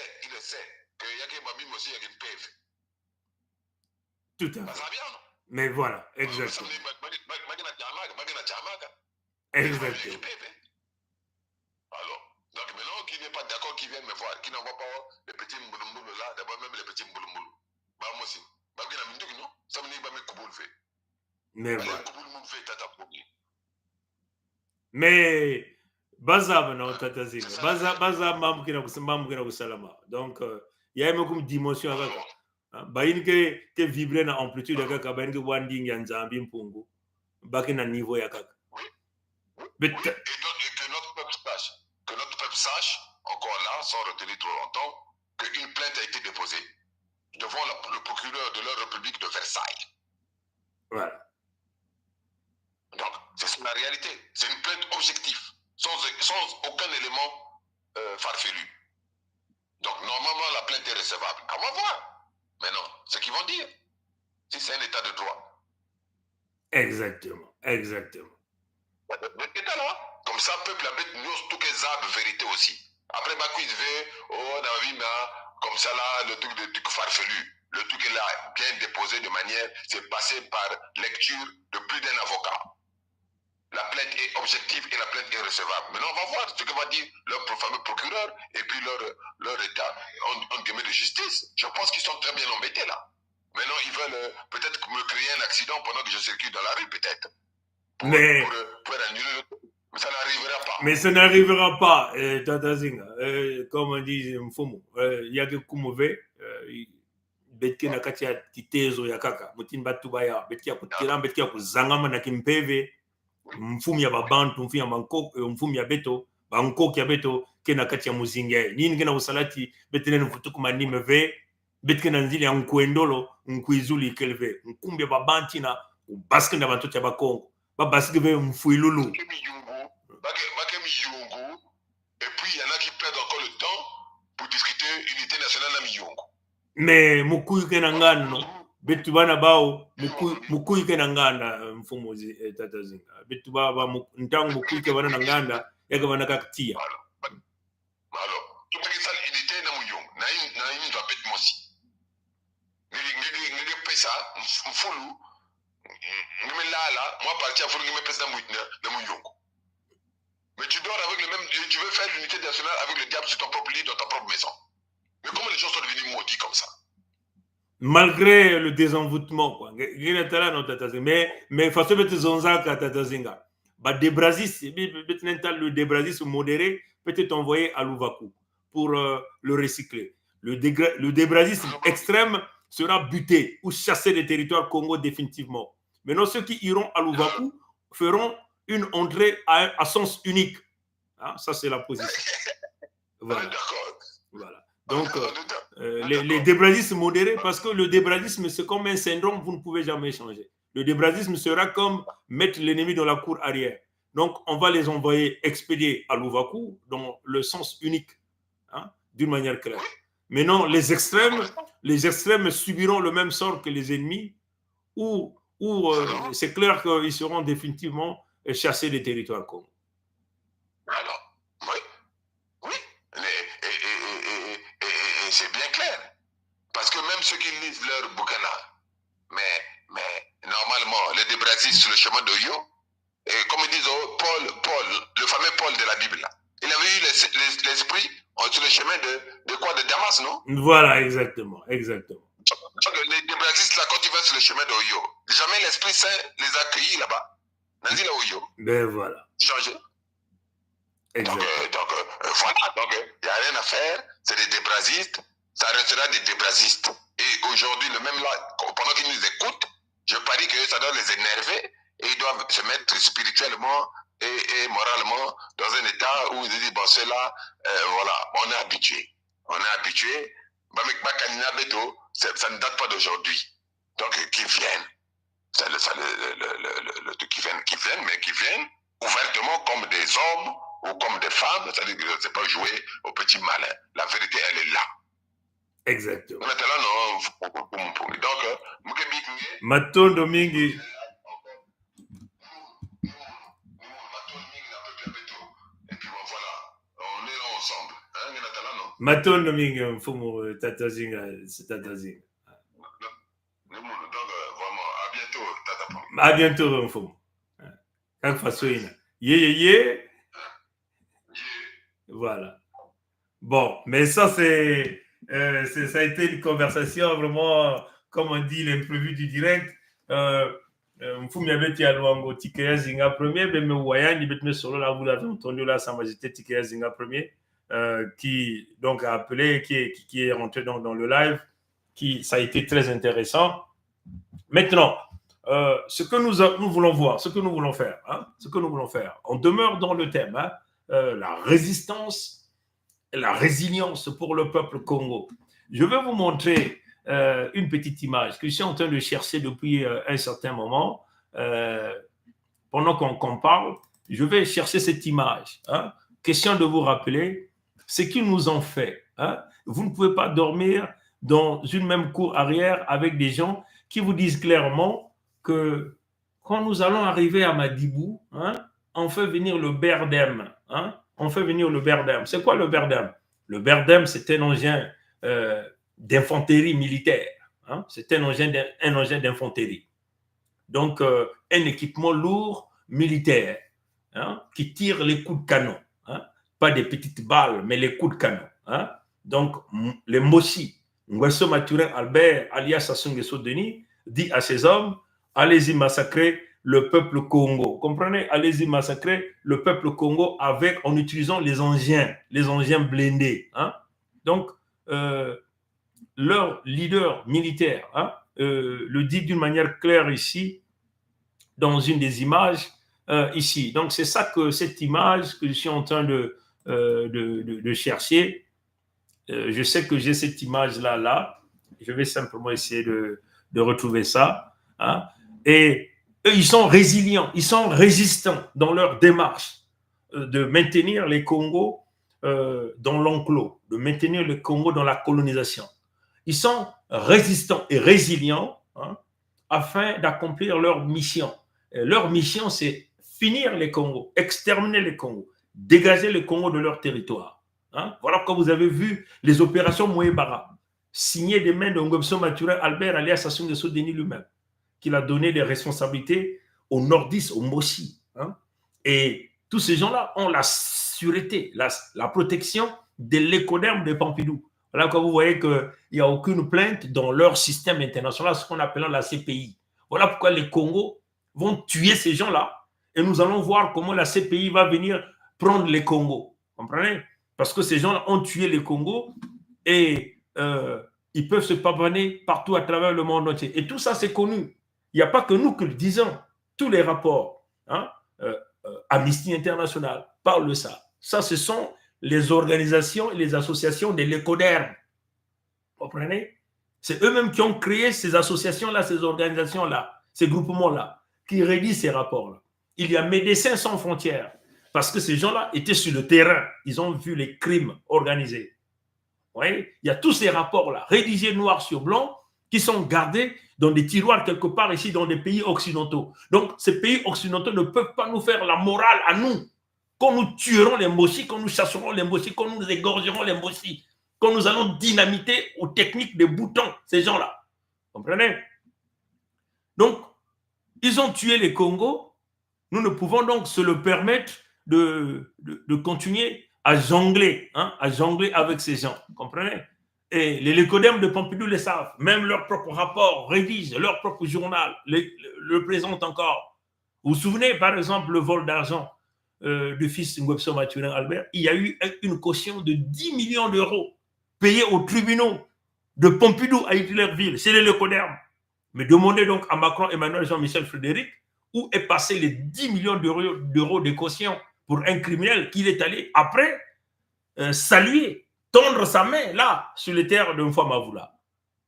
qu'il y a que Babim aussi, il y a une PF. Tout à fait. Mais voilà, exactement. Exactement. Alors, donc maintenant, qui n'est pas d'accord, qui vient me voir, qui n'envoie pas le petit Mbouloumboulou là d'abord même les petits mbouloumboul. Bah, moi aussi. Bah, bien, non? Ça me dit, bah, mes kouboul fait. Mais bah, voilà. les kouboul moun fait, tata problème. Mais baza non tata zinga baza mamukina kusalama donc il y a même dimension kaka bayin ke vibrer na amplitude kaka bayin ke wandi nyanzambi mpungu baki na niveau ya kaka oui. Et que notre peuple sache encore là sans retenir trop longtemps qu'une plainte a été déposée devant le procureur de leur République de Versailles. Voilà. Donc, c'est la réalité. C'est une plainte objective, sans aucun élément farfelu. Donc, normalement, la plainte est recevable. On va voir. Mais non, ce qu'ils vont dire, si c'est un état de droit. Exactement, exactement. État là, comme ça, peuple habite nous tous les arbres vérité aussi. Après, Bakou, il veut, oh, comme ça là, le truc farfelu. Le truc est là, bien déposé de manière, c'est passé par lecture de plus d'un avocat. La plainte est objective et la plainte est recevable. Maintenant, on va voir ce que va dire leur fameux procureur et puis leur état en guillemets de justice. Je pense qu'ils sont très bien embêtés là. Maintenant, ils veulent peut-être me créer un accident pendant que je circule dans la rue, peut-être. Pour annuler le truc. Mais ça n'arrivera pas. Mais ça n'arrivera pas, Tata Zinga. Comme on dit, Mfumu, il y a que Kumove, betke na kati ya titezo ya kaka, mutin batubaya, betke ya kutiran, betke ya kuzangama na kimpeve, mfumu ya babantu, mfumu ya mankok, mfumu ya beto, bankok ya beto, ke na kati ya muzinga. Nini ke na usalati, betene nufutuku manime ve, betke na nzili ya nkuendolo, nkuizuli kelve, nkumbi ya babanti na, ubaske na bantote ya bakongo, babaske ve mfuilulu. Et puis il y en a qui perdent encore le temps pour discuter unité nationale à Miyongo. Mais mukuyu kenangana no betu bana bao mukuyu kenangana mfumo Tata Zinga betu baba ntangu mukuyu ke bana nanganda yaka bana kaktia. Alors tu peux ça unité na Miyongo na une va bête mosi. Ngi pesa mfulu ngi lala moi parti afulu ngi pesa na Miyongo. Mais tu dors avec le même Dieu, tu veux faire l'unité nationale avec le diable sur ton propre lit, dans ta propre maison. Mais comment les gens sont devenus maudits comme ça? Malgré le désenvoûtement, quoi. Mais façon de zonzaka Tata Zinga. Le débrasisme modéré peut être envoyé à Louvakou pour le recycler. Le débrasisme extrême sera buté ou chassé des territoires Congo définitivement. Maintenant, ceux qui iront à Louvakou feront une entrée à sens unique. Hein, ça, c'est la position. Voilà. D'accord. Voilà. Donc, les débrasismes modérés, parce que le débrasisme, c'est comme un syndrome, vous ne pouvez jamais changer. Le débrasisme sera comme mettre l'ennemi dans la cour arrière. Donc, on va les envoyer expédier à Louvakou dans le sens unique, hein, d'une manière claire. Mais non, les extrêmes subiront le même sort que les ennemis, ou c'est clair qu'ils seront définitivement chassés des territoires communs. Alors, oui, et c'est bien clair. Parce que même ceux qui lisent leur bouquin là, mais normalement, les débrasistes sur le chemin de Yo, et comme ils disent, Paul, le fameux Paul de la Bible là, il avait eu l'esprit sur le chemin de quoi? De Damas, non? Voilà, exactement. Les débrasistes là, quand ils vont sur le chemin de Oyo, jamais l'Esprit Saint les a accueillis là-bas. Nazi là Oyo. Ben voilà. Changé. Donc voilà, donc il n'y a rien à faire, c'est des débrasistes, ça restera des débrasistes. Et aujourd'hui, le même là, pendant qu'ils nous écoutent, je parie que ça doit les énerver et ils doivent se mettre spirituellement et moralement dans un état où ils disent, bon, ceux-là, voilà, on est habitué. Ça ne date pas d'aujourd'hui. Donc, qu'ils viennent. Qui viennent ouvertement comme des hommes ou comme des femmes, c'est-à-dire que c'est pas jouer au petit malin. La vérité, elle est là. Exactement. Donc, Matondo mingi. Et puis voilà, on est là ensemble. Matondo mingi mfumo Tata Zinga, c'est Tata Zinga. Donc, vraiment, à bientôt, Tata. À bientôt, mfumo. Kak fasoina. Yeah. Voilà. Bon, mais ça c'est Ça a été une conversation vraiment, comme on dit, l'imprévu du direct. Mfumi abeti ya Luango Tikeya Zinga premier, Beme Wayani Betme Solo, là vous l'avez entendu là, Sa Majesté Tikeya Zinga premier, qui donc a appelé, qui est rentré dans le live, ça a été très intéressant. Maintenant, ce que nous voulons voir, ce que nous voulons faire, on demeure dans le thème, la résistance et la résilience pour le peuple Congo. Je vais vous montrer une petite image que je suis en train de chercher depuis un certain moment. Pendant qu'on parle, je vais chercher cette image. Question de vous rappeler ce qu'ils nous ont fait. Vous ne pouvez pas dormir dans une même cour arrière avec des gens qui vous disent clairement que quand nous allons arriver à Madibou, on fait venir le Berdem. On fait venir le Berdem. C'est quoi le Berdem? Le Berdem, c'est un engin d'infanterie militaire. C'est un engin d'infanterie. Donc, un équipement lourd militaire qui tire les coups de canon. Pas des petites balles, mais les coups de canon. Donc, les Mossi, Nguesso Maturin Albert, alias Sassou Nguesso Denis, dit à ses hommes, allez-y massacrer le peuple Congo. Comprenez? Allez-y massacrer le peuple Congo en utilisant les engins blindés. Donc, leur leader militaire le dit d'une manière claire ici, dans une des images ici. Donc, c'est ça que cette image que je suis en train de chercher. Je sais que j'ai cette image-là, là. Je vais simplement essayer de retrouver ça. Et eux, ils sont résilients, ils sont résistants dans leur démarche de maintenir les Congos dans l'enclos, de maintenir le Congo dans la colonisation. Ils sont résistants et résilients afin d'accomplir leur mission. Et leur mission, c'est finir les Congos, exterminer les Congos, dégager les Congos de leur territoire. Voilà pourquoi vous avez vu les opérations Moebara, signées des mains de Nguesso Maturin Albert alias Sassou Nguesso Denis lui-même, qu'il a donné des responsabilités aux nordistes, aux Mossi. Et tous ces gens-là ont la sûreté, la protection de l'écoderme de Pompidou. Voilà quand vous voyez qu'il n'y a aucune plainte dans leur système international, ce qu'on appelle la CPI. Voilà pourquoi les Congos vont tuer ces gens-là. Et nous allons voir comment la CPI va venir prendre les Congos. Vous comprenez? Parce que ces gens-là ont tué les Congos et ils peuvent se pavaner partout à travers le monde entier. Et tout ça, c'est connu. Il n'y a pas que nous qui le disons. Tous les rapports, Amnesty International parlent de ça. Ça, ce sont les organisations et les associations de l'écoderme. Vous comprenez? C'est eux-mêmes qui ont créé ces associations-là, ces organisations-là, ces groupements-là, qui rédigent ces rapports-là. Il y a Médecins sans frontières, parce que ces gens-là étaient sur le terrain. Ils ont vu les crimes organisés. Vous voyez? Il y a tous ces rapports-là, rédigés noir sur blanc, qui sont gardés dans des tiroirs quelque part ici dans des pays occidentaux. Donc, ces pays occidentaux ne peuvent pas nous faire la morale à nous. Quand nous tuerons les Mossi, quand nous chasserons les Mossi, quand nous égorgerons les Mossi, quand nous allons dynamiter aux techniques des boutons, ces gens-là. Vous comprenez? Donc, ils ont tué les Congos. Nous ne pouvons donc se le permettre de continuer à jongler avec ces gens. Vous comprenez? Et les lécodermes de Pompidou le savent. Même leur propre rapport rédige, leur propre journal le présente encore. Vous vous souvenez, par exemple, le vol d'argent du fils Nguesso Maturin Albert, il y a eu une caution de 10 millions d'euros payés aux tribunaux de Pompidou à Hitlerville. C'est les lécodermes. Mais demandez donc à Macron, Emmanuel, Jean-Michel, Frédéric, où est passé les 10 millions d'euros de caution pour un criminel qu'il est allé après saluer, tendre sa main là, sur les terres de Mfwamavula.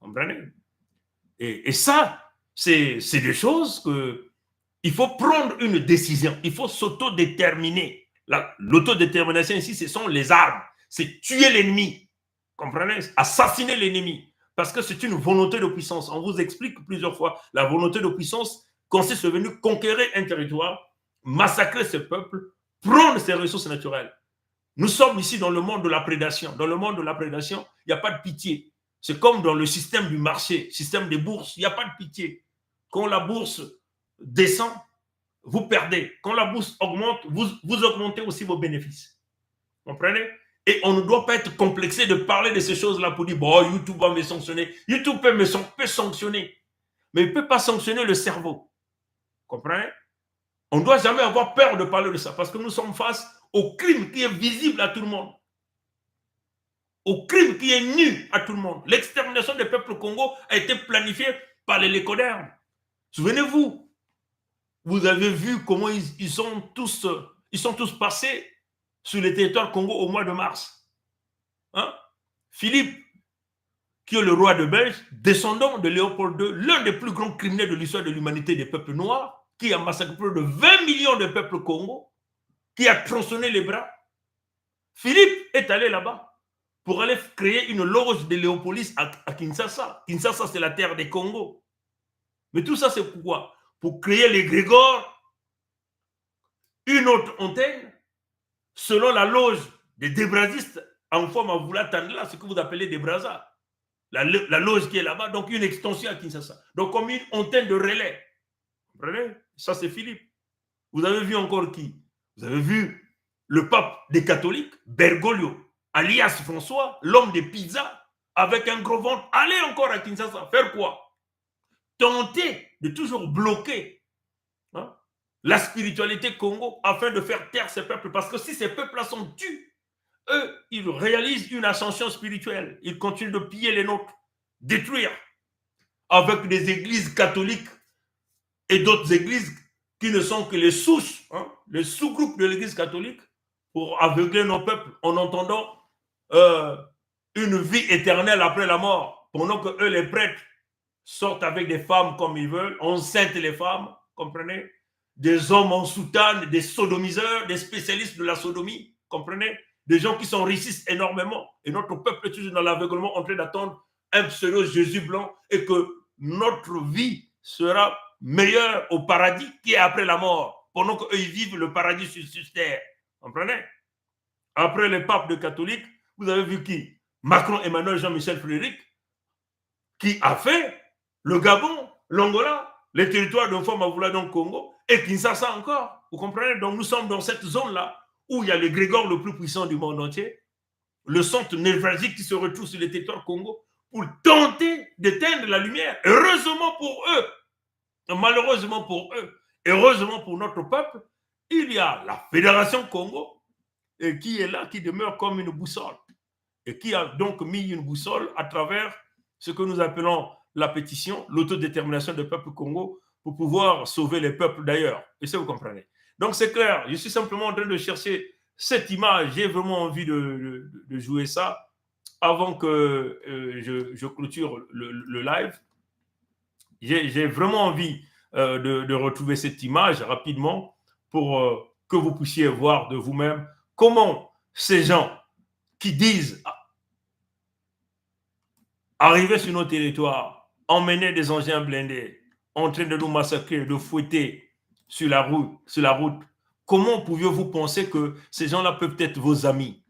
Vous comprenez? Et ça, c'est des choses que il faut prendre une décision, il faut s'autodéterminer. L'autodétermination ici, ce sont les armes, c'est tuer l'ennemi, comprenez? Assassiner l'ennemi, parce que c'est une volonté de puissance. On vous explique plusieurs fois, la volonté de puissance consiste à venir conquérir un territoire, massacrer ce peuple, prendre ses ressources naturelles. Nous sommes ici dans le monde de la prédation. Dans le monde de la prédation, il n'y a pas de pitié. C'est comme dans le système du marché, système des bourses, il n'y a pas de pitié. Quand la bourse descend, vous perdez. Quand la bourse augmente, vous augmentez aussi vos bénéfices. Vous comprenez? Et on ne doit pas être complexé de parler de ces choses-là pour dire, bon, YouTube va me sanctionner. YouTube peut sanctionner, mais il ne peut pas sanctionner le cerveau. Comprenez? On ne doit jamais avoir peur de parler de ça parce que nous sommes face au crime qui est visible à tout le monde. Au crime qui est nu à tout le monde. L'extermination des peuples Congo a été planifiée par les Lécodermes. Souvenez-vous, vous avez vu comment ils sont tous passés sur le territoire Congo au mois de mars. Hein? Philippe, qui est le roi de Belge, descendant de Léopold II, l'un des plus grands criminels de l'histoire de l'humanité des peuples noirs, qui a massacré plus de 20 millions de peuples Congo, qui a tronçonné les bras. Philippe est allé là-bas pour aller créer une loge de Léopolis à Kinshasa. Kinshasa, c'est la terre des Congo. Mais tout ça, c'est pourquoi? Pour créer les Grégor, une autre antenne, selon la loge des débrazistes, en forme à Voula-Tandla, ce que vous appelez des Brazas. La loge qui est là-bas, donc une extension à Kinshasa. Donc comme une antenne de relais. Vous comprenez? Ça, c'est Philippe. Vous avez vu encore qui? Vous avez vu le pape des catholiques, Bergoglio, alias François, l'homme des pizzas, avec un gros ventre, aller encore à Kinshasa. Faire quoi? Tenter de toujours bloquer la spiritualité Congo afin de faire taire ces peuples. Parce que si ces peuples-là sont tus, eux, ils réalisent une ascension spirituelle. Ils continuent de piller les nôtres, détruire, avec des églises catholiques et d'autres églises qui ne sont que les souches, les sous-groupes de l'église catholique, pour aveugler nos peuples en entendant une vie éternelle après la mort, pendant que eux, les prêtres, sortent avec des femmes comme ils veulent, enceintent les femmes, comprenez? Des hommes en soutane, des sodomiseurs, des spécialistes de la sodomie, comprenez? Des gens qui s'enrichissent énormément. Et notre peuple est toujours dans l'aveuglement en train d'attendre un pseudo Jésus blanc et que notre vie sera meilleure au paradis qui est après la mort, pendant qu'eux ils vivent le paradis sur terre. Comprenez? Après les papes de catholiques, vous avez vu qui? Macron, Emmanuel, Jean-Michel Frédéric, qui a fait le Gabon, l'Angola, les territoires de Famavoula dans le Congo et Kinshasa encore. Vous comprenez? Donc nous sommes dans cette zone-là où il y a le Grégor le plus puissant du monde entier, le centre névralgique qui se retrouve sur le territoire Congo pour tenter d'éteindre la lumière. Heureusement pour eux, malheureusement pour eux, heureusement pour notre peuple, il y a la Fédération Congo qui est là, qui demeure comme une boussole et qui a donc mis une boussole à travers ce que nous appelons la pétition, l'autodétermination du peuple Congo pour pouvoir sauver les peuples d'ailleurs. Et ça, vous comprenez. Donc, c'est clair, je suis simplement en train de chercher cette image. J'ai vraiment envie de jouer ça avant que je clôture le live. J'ai vraiment envie de retrouver cette image rapidement pour que vous puissiez voir de vous-même comment ces gens qui disent arriver sur nos territoires, emmener des engins blindés, en train de nous massacrer, de fouetter sur la route. Comment pouviez-vous penser que ces gens-là peuvent être vos amis?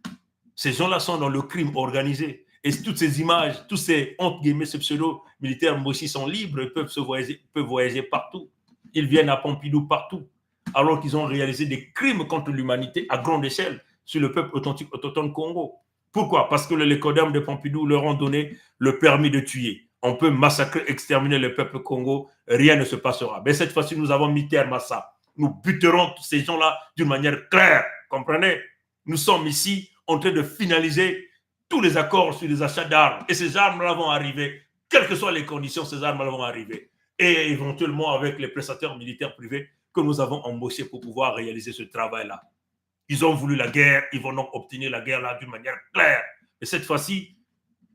Ces gens-là sont dans le crime organisé. Et toutes ces images, tous ces, entre guillemets, ces pseudo-militaires aussi sont libres, ils peuvent voyager partout. Ils viennent à Pompidou partout, alors qu'ils ont réalisé des crimes contre l'humanité à grande échelle sur le peuple authentique autochtone Congo. Pourquoi? Parce que les Lécodermes de Pompidou leur ont donné le permis de tuer. On peut massacrer, exterminer le peuple Congo, rien ne se passera. Mais cette fois-ci, nous avons mis terme à ça. Nous buterons tous ces gens-là d'une manière claire. Comprenez? Nous sommes ici en train de finaliser tous les accords sur les achats d'armes. Et ces armes-là vont arriver, quelles que soient les conditions, ces armes-là vont arriver. Et éventuellement avec les prestataires militaires privés que nous avons embauchés pour pouvoir réaliser ce travail-là. Ils ont voulu la guerre, ils vont donc obtenir la guerre là d'une manière claire. Et cette fois-ci,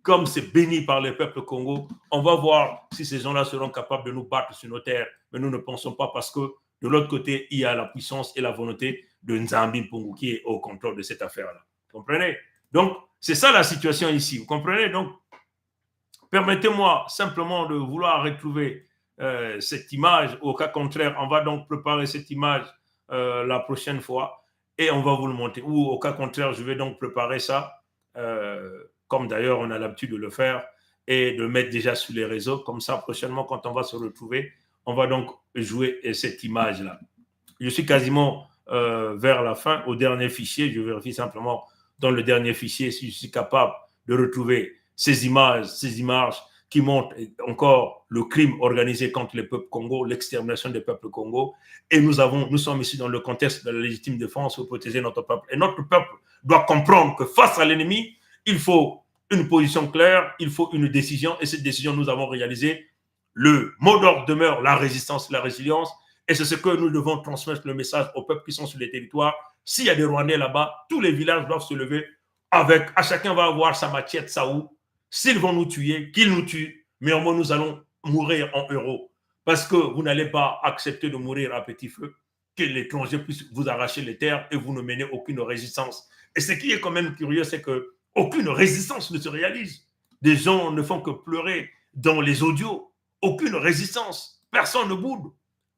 comme c'est béni par le peuple Congo, on va voir si ces gens-là seront capables de nous battre sur nos terres. Mais nous ne pensons pas parce que de l'autre côté, il y a la puissance et la volonté de Nzambi Mpungu qui est au contrôle de cette affaire-là. Vous comprenez? Donc, c'est ça la situation ici. Vous comprenez? Donc, permettez-moi simplement de vouloir retrouver cette image. Au cas contraire, on va donc préparer cette image la prochaine fois et on va vous le montrer. Ou au cas contraire, je vais donc préparer ça, comme d'ailleurs on a l'habitude de le faire, et de le mettre déjà sur les réseaux. Comme ça, prochainement, quand on va se retrouver, on va donc jouer cette image-là. Je suis quasiment vers la fin, au dernier fichier. Je vérifie simplement dans le dernier fichier, si je suis capable de retrouver ces images qui montrent encore le crime organisé contre le peuple Congo, l'extermination des peuples Congo. Et nous sommes ici dans le contexte de la légitime défense pour protéger notre peuple. Et notre peuple doit comprendre que face à l'ennemi, il faut une position claire, il faut une décision. Et cette décision, nous avons réalisé. Le mot d'ordre demeure la résistance, la résilience. Et c'est ce que nous devons transmettre le message aux peuples qui sont sur les territoires. S'il y a des Rwandais là-bas, tous les villages doivent se lever avec, à chacun va avoir sa machette, sa houe. S'ils vont nous tuer, qu'ils nous tuent, mais au moins nous allons mourir en héros. Parce que vous n'allez pas accepter de mourir à petit feu, que l'étranger puisse vous arracher les terres et vous ne menez aucune résistance. Et ce qui est quand même curieux, c'est qu'aucune résistance ne se réalise. Des gens ne font que pleurer dans les audios. Aucune résistance. Personne ne boude.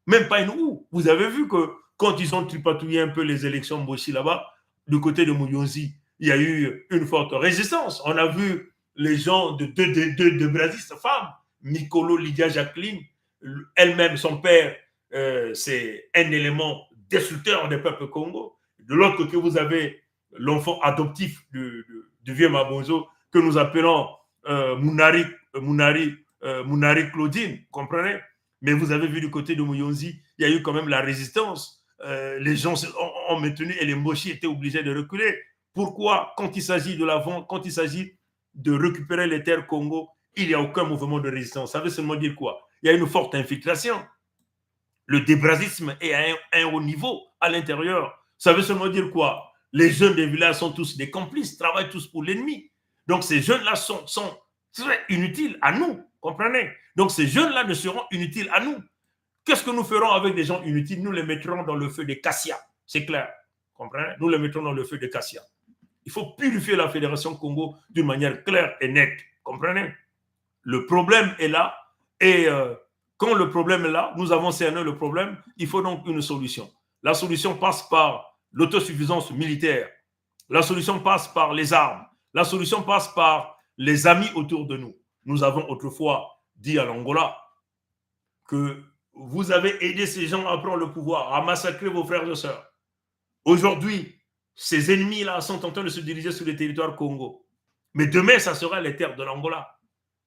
Même pas une houe. Vous avez vu que quand ils ont tripatouillé un peu les élections Mboshi là-bas, du côté de Mouyonzi, il y a eu une forte résistance. On a vu les gens de Brasil, sa femme, Nicolo Lydia Jacqueline, elle-même, son père, c'est un élément destructeur des peuples Congo. De l'autre côté, vous avez l'enfant adoptif du vieux Mabonzo, que nous appelons Mounari Claudine, vous comprenez? Mais vous avez vu du côté de Mouyonzi, il y a eu quand même la résistance. Les gens ont maintenu et les Moshi étaient obligés de reculer. Pourquoi, quand il s'agit de la vente, quand il s'agit de récupérer les terres Congo, il n'y a aucun mouvement de résistance? Ça veut seulement dire quoi? Il y a une forte infiltration. Le débrasisme est à un haut niveau à l'intérieur. Ça veut seulement dire quoi? Les jeunes des villages sont tous des complices, travaillent tous pour l'ennemi. Donc ces jeunes-là sont très inutiles à nous, comprenez? Donc ces jeunes-là ne seront inutiles à nous. Qu'est-ce que nous ferons avec des gens inutiles? Nous les mettrons dans le feu des cassia, c'est clair, comprenez? Nous les mettrons dans le feu des cassia. Il faut purifier la Fédération Congo d'une manière claire et nette, comprenez? Le problème est là, et quand le problème est là, nous avons cerné le problème, il faut donc une solution. La solution passe par l'autosuffisance militaire. La solution passe par les armes. La solution passe par les amis autour de nous. Nous avons autrefois dit à l'Angola que vous avez aidé ces gens à prendre le pouvoir, à massacrer vos frères et sœurs. Aujourd'hui, ces ennemis-là sont en train de se diriger sur le territoire Congo. Mais demain, ça sera les terres de l'Angola.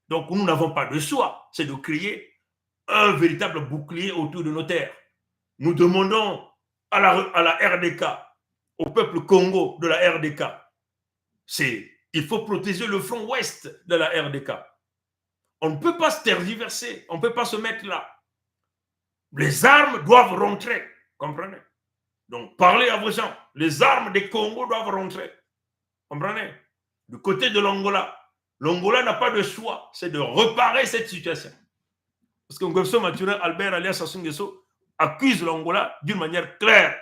Donc, nous n'avons pas de choix, c'est de créer un véritable bouclier autour de nos terres. Nous demandons à la RDK, au peuple Congo de la RDK, il faut protéger le front ouest de la RDK. On ne peut pas se tergiverser, on ne peut pas se mettre là. Les armes doivent rentrer, comprenez? Donc, parlez à vos gens. Les armes des Congo doivent rentrer, comprenez? Du côté de l'Angola, l'Angola n'a pas de choix, c'est de réparer cette situation. Parce que Ngweso Mathurin Albert alias Sassou Nguesso accuse l'Angola d'une manière claire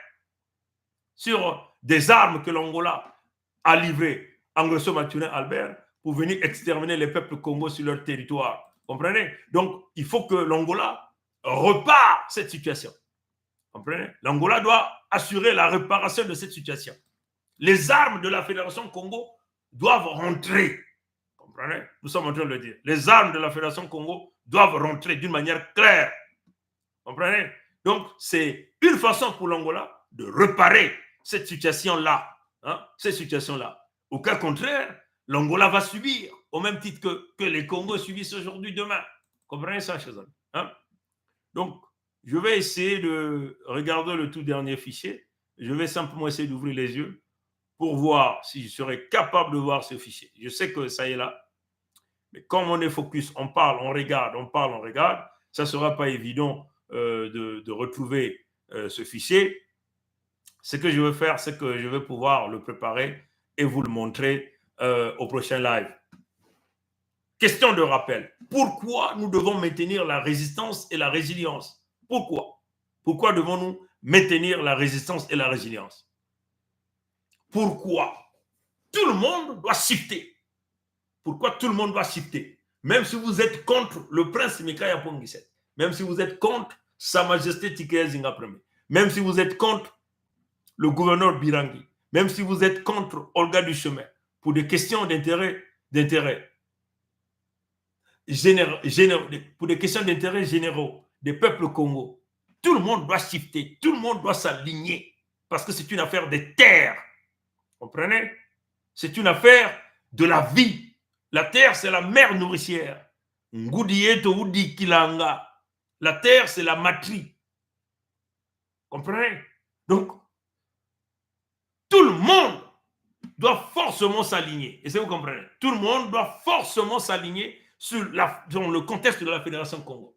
sur des armes que l'Angola a livrées à Ngweso Mathurin Albert pour venir exterminer les peuples Congo sur leur territoire. Comprenez? Donc, il faut que l'Angola repare cette situation. Comprenez? L'Angola doit assurer la réparation de cette situation. Les armes de la Fédération Congo doivent rentrer. Comprenez? Nous sommes en train de le dire. Les armes de la Fédération Congo doivent rentrer d'une manière claire. Comprenez? Donc, c'est une façon pour l'Angola de réparer cette situation-là. Hein? Cette situation-là. Au cas contraire, l'Angola va subir, au même titre que les Congos subissent aujourd'hui, demain. Comprenez ça, chers amis? Hein? Donc, je vais essayer de regarder le tout dernier fichier. Je vais simplement essayer d'ouvrir les yeux pour voir si je serai capable de voir ce fichier. Je sais que ça est là. Mais comme on est focus, on parle, on regarde, on parle, on regarde, ça ne sera pas évident de retrouver ce fichier. Ce que je vais faire, c'est que je vais pouvoir le préparer et vous le montrer au prochain live. Question de rappel. Pourquoi nous devons maintenir la résistance et la résilience? Pourquoi? Pourquoi devons-nous maintenir la résistance et la résilience? Pourquoi? Tout le monde doit shifter. Pourquoi tout le monde doit shifter? Même si vous êtes contre le prince Mikaya Pongiset, même si vous êtes contre Sa Majesté Tikaya Zinga Premier, même si vous êtes contre le gouverneur Birangi, même si vous êtes contre Olga Duchemin, pour des questions d'intérêt, pour des questions d'intérêt généraux des peuples Congo, tout le monde doit shifter, tout le monde doit s'aligner, parce que c'est une affaire de terre. Comprenez? C'est une affaire de la vie. La terre, c'est la mère nourricière. La terre, c'est la matrice. Comprenez? Donc, tout le monde doit forcément s'aligner. Est-ce que vous comprenez? Tout le monde doit forcément s'aligner dans le contexte de la Fédération Congo.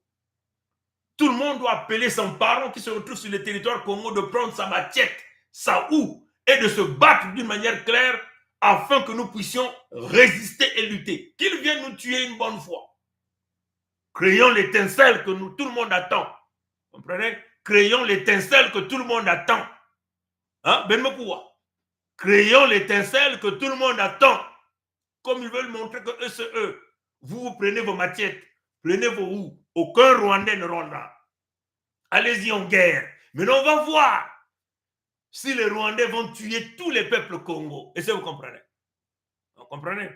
Tout le monde doit appeler son parent qui se retrouve sur le territoire Congo de prendre sa machette, sa houe et de se battre d'une manière claire afin que nous puissions résister et lutter. Qu'ils viennent nous tuer une bonne fois. Créons l'étincelle que tout le monde attend. Vous comprenez? Créons l'étincelle que tout le monde attend. Hein? Créons l'étincelle que tout le monde attend. Comme ils veulent montrer que eux, c'est eux. Vous prenez vos machettes, prenez vos houes. Aucun Rwandais ne rendra. Allez-y en guerre. Mais on va voir si les Rwandais vont tuer tous les peuples Congo. Est-ce que vous comprenez? Vous comprenez?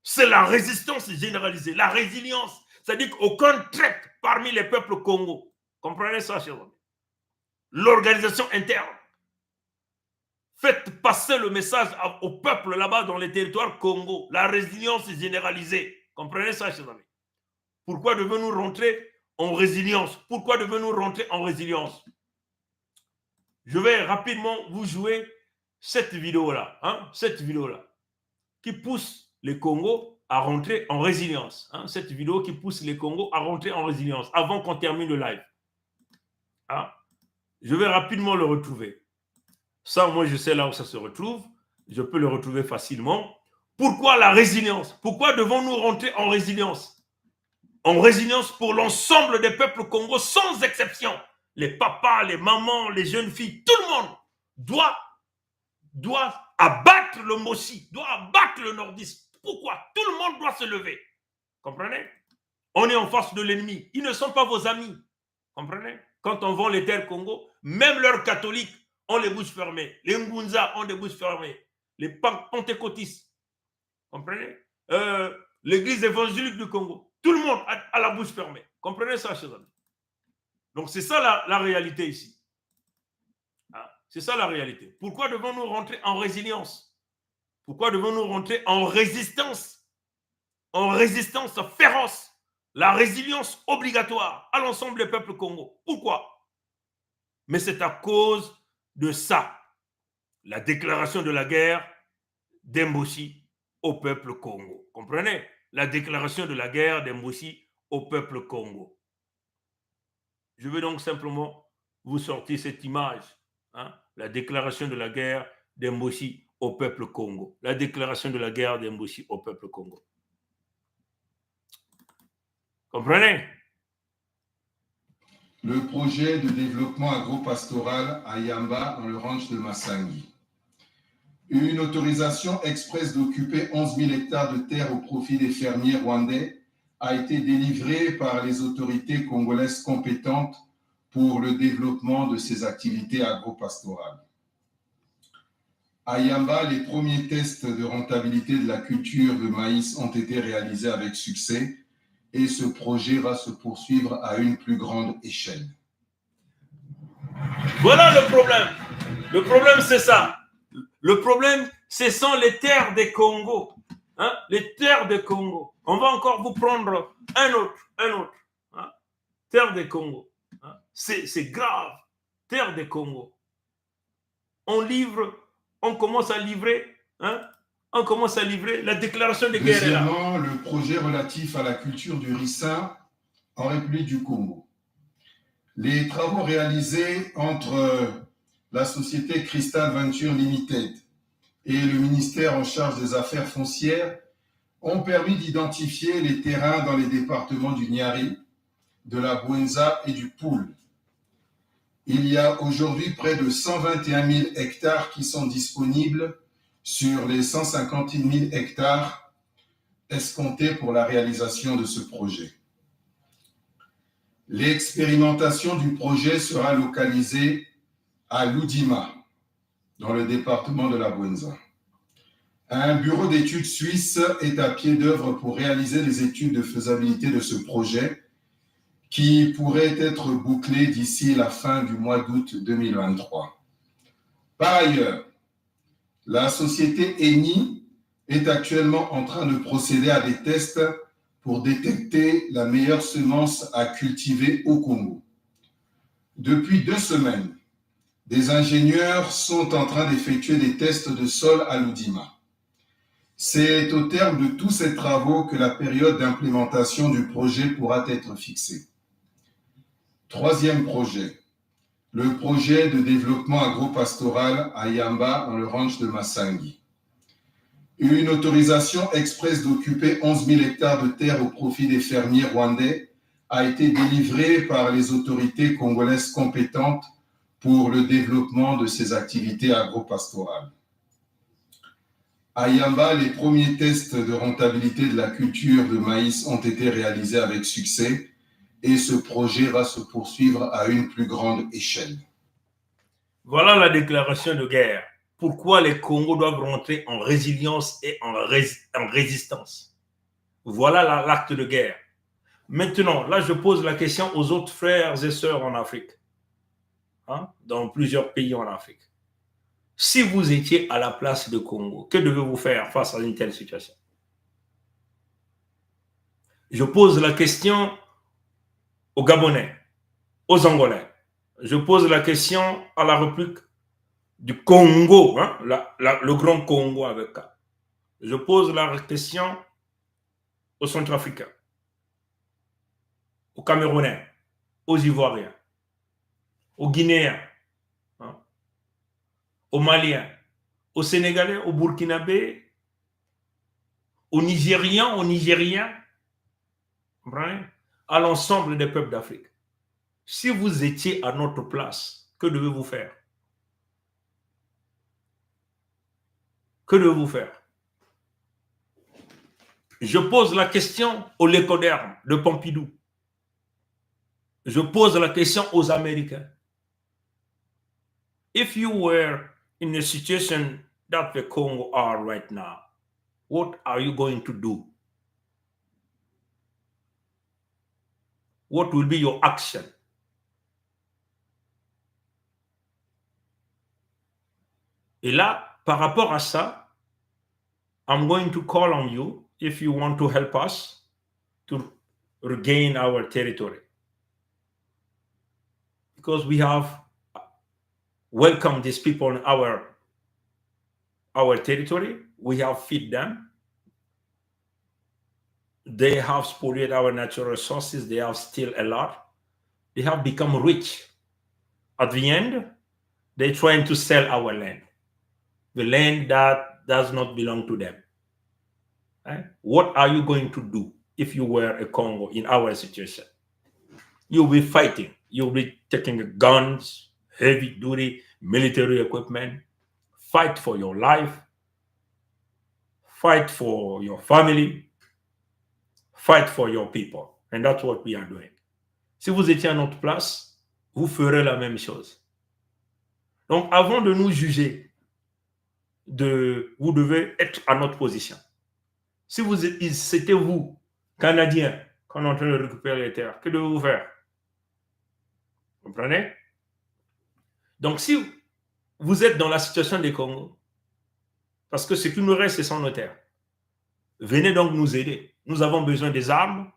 C'est la résistance généralisée, la résilience. C'est-à-dire qu'aucun traite parmi les peuples Congo. Comprenez ça, chers amis? L'organisation interne. Faites passer le message au peuple là-bas dans les territoires Congo. La résilience généralisée. Comprenez ça, chers amis? Pourquoi devons-nous rentrer en résilience? Pourquoi devons-nous rentrer en résilience? Je vais rapidement vous jouer cette vidéo-là. Hein, cette vidéo-là qui pousse les Congos à rentrer en résilience. Hein, cette vidéo qui pousse les Congos à rentrer en résilience avant qu'on termine le live. Hein, je vais rapidement le retrouver. Ça, moi, je sais là où ça se retrouve. Je peux le retrouver facilement. Pourquoi la résilience? Pourquoi devons-nous rentrer en résilience? En résilience pour l'ensemble des peuples congolais, sans exception. Les papas, les mamans, les jeunes filles, tout le monde doit abattre le Mossi, doit abattre le nordiste. Pourquoi? Tout le monde doit se lever. Comprenez? On est en face de l'ennemi. Ils ne sont pas vos amis. Comprenez? Quand on vend les terres Congo, même leurs catholiques ont les bouches fermées. Les Ngunza ont des bouches fermées. Les pentecôtistes. Comprenez? L'église évangélique du Congo. Tout le monde a la bouche fermée. Comprenez ça, chers amis? Donc, c'est ça la réalité ici. Ah, c'est ça la réalité. Pourquoi devons-nous rentrer en résilience? Pourquoi devons-nous rentrer en résistance? En résistance féroce. La résilience obligatoire à l'ensemble des peuples Congo. Pourquoi? Mais c'est à cause de ça. La déclaration de la guerre d'Embossi au peuple Congo. Comprenez? La déclaration de la guerre d'Embossi au peuple Congo. Je vais donc simplement vous sortir cette image. Hein? La déclaration de la guerre d'Embossi au peuple Congo. La déclaration de la guerre d'Embossi au peuple Congo. Comprenez? Le projet de développement agro-pastoral à Yamba dans le ranch de Massangi. Une autorisation express d'occuper 11 000 hectares de terre au profit des fermiers rwandais a été délivrée par les autorités congolaises compétentes pour le développement de ces activités agro-pastorales. À Yamba, les premiers tests de rentabilité de la culture de maïs ont été réalisés avec succès et ce projet va se poursuivre à une plus grande échelle. Voilà le problème. Le problème, c'est ça. Le problème, ce sont les terres des Congo. Hein? Les terres des Congo. On va encore vous prendre un autre. Hein? Terre des Congo. Hein? C'est grave. Terre des Congo. On commence à livrer. Hein? On commence à livrer la déclaration de guerre. Deuxièmement, le projet relatif à la culture du ricin en République du Congo. Les travaux réalisés entre la société Crystal Venture Limited et le ministère en charge des affaires foncières ont permis d'identifier les terrains dans les départements du Niari, de la Bouenza et du Poul. Il y a aujourd'hui près de 121 000 hectares qui sont disponibles sur les 150 000 hectares escomptés pour la réalisation de ce projet. L'expérimentation du projet sera localisée à Loudima, dans le département de la Bouenza. Un bureau d'études suisse est à pied d'œuvre pour réaliser les études de faisabilité de ce projet qui pourrait être bouclé d'ici la fin du mois d'août 2023. Par ailleurs, la société Eni est actuellement en train de procéder à des tests pour détecter la meilleure semence à cultiver au Congo. Depuis 2 semaines, des ingénieurs sont en train d'effectuer des tests de sol à Loudima. C'est au terme de tous ces travaux que la période d'implémentation du projet pourra être fixée. Troisième projet, le projet de développement agropastoral à Yamba, dans le ranch de Massangi. Une autorisation express d'occuper 11 000 hectares de terre au profit des fermiers rwandais a été délivrée par les autorités congolaises compétentes pour le développement de ces activités agropastorales. À Yamba, les premiers tests de rentabilité de la culture de maïs ont été réalisés avec succès et ce projet va se poursuivre à une plus grande échelle. Voilà la déclaration de guerre. Pourquoi les Congos doivent rentrer en résilience et en résistance. Voilà l'acte de guerre. Maintenant, là, je pose la question aux autres frères et sœurs en Afrique, dans plusieurs pays en Afrique. Si vous étiez à la place de Congo, que devez-vous faire face à une telle situation? Je pose la question aux Gabonais, aux Angolais. Je pose la question à la République du Congo, le grand Congo avec K. Je pose la question aux Centrafricains, aux Camerounais, aux Ivoiriens, aux Guinéens, aux Maliens, aux Sénégalais, aux Burkinabés, aux Nigériens, à l'ensemble des peuples d'Afrique. Si vous étiez à notre place, que devez-vous faire? Que devez-vous faire? Je pose la question aux Lécodermes de Pompidou. Je pose la question aux Américains. If you were in a situation that the Congo are right now, what are you going to do? What will be your action? Et là, par rapport à ça, I'm going to call on you if you want to help us to regain our territory. Because we have welcomed these people in our territory. We have fed them. They have spoliated our natural resources. They have still a lot. They have become rich. At the end, they're trying to sell our land. The land that does not belong to them. Right? What are you going to do if you were a Congo in our situation? You'll be fighting. You'll be taking guns, heavy-duty military equipment, fight for your life, fight for your family, fight for your people. And that's what we are doing. Si vous étiez à notre place, vous ferez la même chose. Donc, avant de nous juger, vous devez être à notre position. Si c'était vous, Canadiens, qu'on est en train de récupérer les terres, que devez-vous faire? Vous comprenez? Donc, si vous êtes dans la situation des Congos, parce que ce qui nous reste, ce sont nos terres, venez donc nous aider. Nous avons besoin des armes,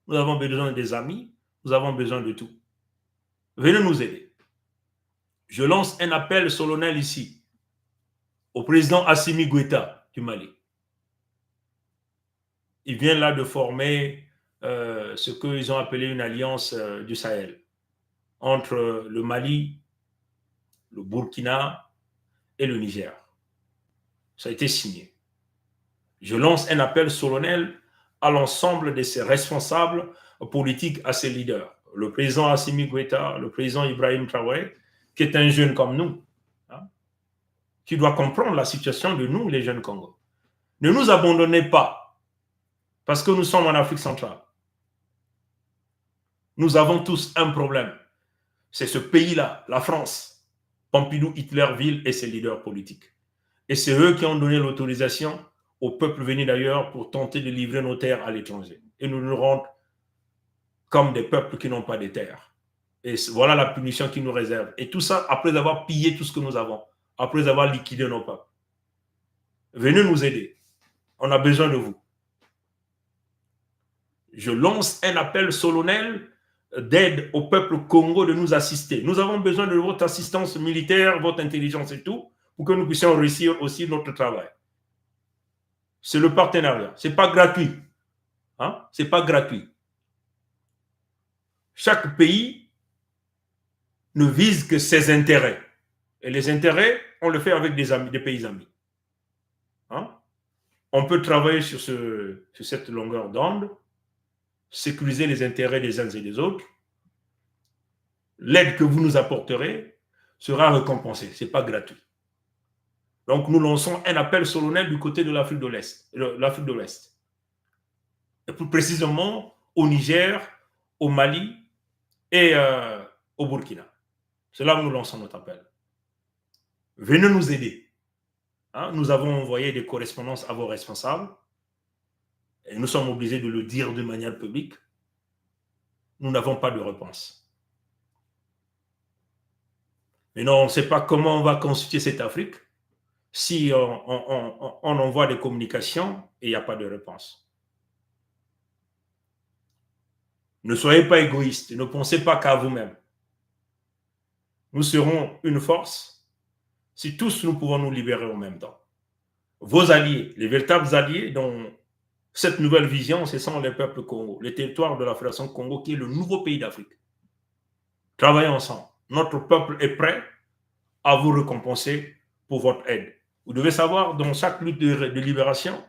nous avons besoin des amis, nous avons besoin de tout. Venez nous aider. Je lance un appel solennel ici au président Assimi Goïta du Mali. Il vient là de former ce qu'ils ont appelé une alliance du Sahel entre le Mali, le Burkina et le Niger. Ça a été signé. Je lance un appel solennel à l'ensemble de ces responsables politiques, à ces leaders. Le président Assimi Goïta, le président Ibrahim Traoré, qui est un jeune comme nous, qui doit comprendre la situation de nous, les jeunes Congos. Ne nous abandonnez pas, parce que nous sommes en Afrique centrale. Nous avons tous un problème. C'est ce pays-là, la France, Pompidou, Hitlerville et ses leaders politiques. Et c'est eux qui ont donné l'autorisation au peuple venu d'ailleurs pour tenter de livrer nos terres à l'étranger. Et nous nous rendons comme des peuples qui n'ont pas de terres. Et voilà la punition qui nous réserve. Et tout ça après avoir pillé tout ce que nous avons, après avoir liquidé nos peuples. Venez nous aider. On a besoin de vous. Je lance un appel solennel d'aide au peuple Congo de nous assister. Nous avons besoin de votre assistance militaire, votre intelligence et tout, pour que nous puissions réussir aussi notre travail. C'est le partenariat. Ce n'est pas gratuit. Hein? Ce n'est pas gratuit. Chaque pays ne vise que ses intérêts. Et les intérêts, on le fait avec des amis, des pays amis. Hein? On peut travailler sur cette longueur d'onde, sécuriser les intérêts des uns et des autres. L'aide que vous nous apporterez sera récompensée. Ce n'est pas gratuit. Donc, nous lançons un appel solennel du côté de l'Afrique de l'Est. Et plus précisément au Niger, au Mali et au Burkina. C'est là où nous lançons notre appel. Venez nous aider. Hein? Nous avons envoyé des correspondances à vos responsables. Et nous sommes obligés de le dire de manière publique. Nous n'avons pas de réponse. Mais non, on ne sait pas comment on va constituer cette Afrique si on envoie des communications et il n'y a pas de réponse. Ne soyez pas égoïstes, ne pensez pas qu'à vous-même. Nous serons une force si tous nous pouvons nous libérer en même temps. Vos alliés, les véritables alliés dont cette nouvelle vision, ce sont les peuples Congo, les territoires de la Fédération Congo qui est le nouveau pays d'Afrique. Travaillons ensemble. Notre peuple est prêt à vous récompenser pour votre aide. Vous devez savoir, dans chaque lutte de libération,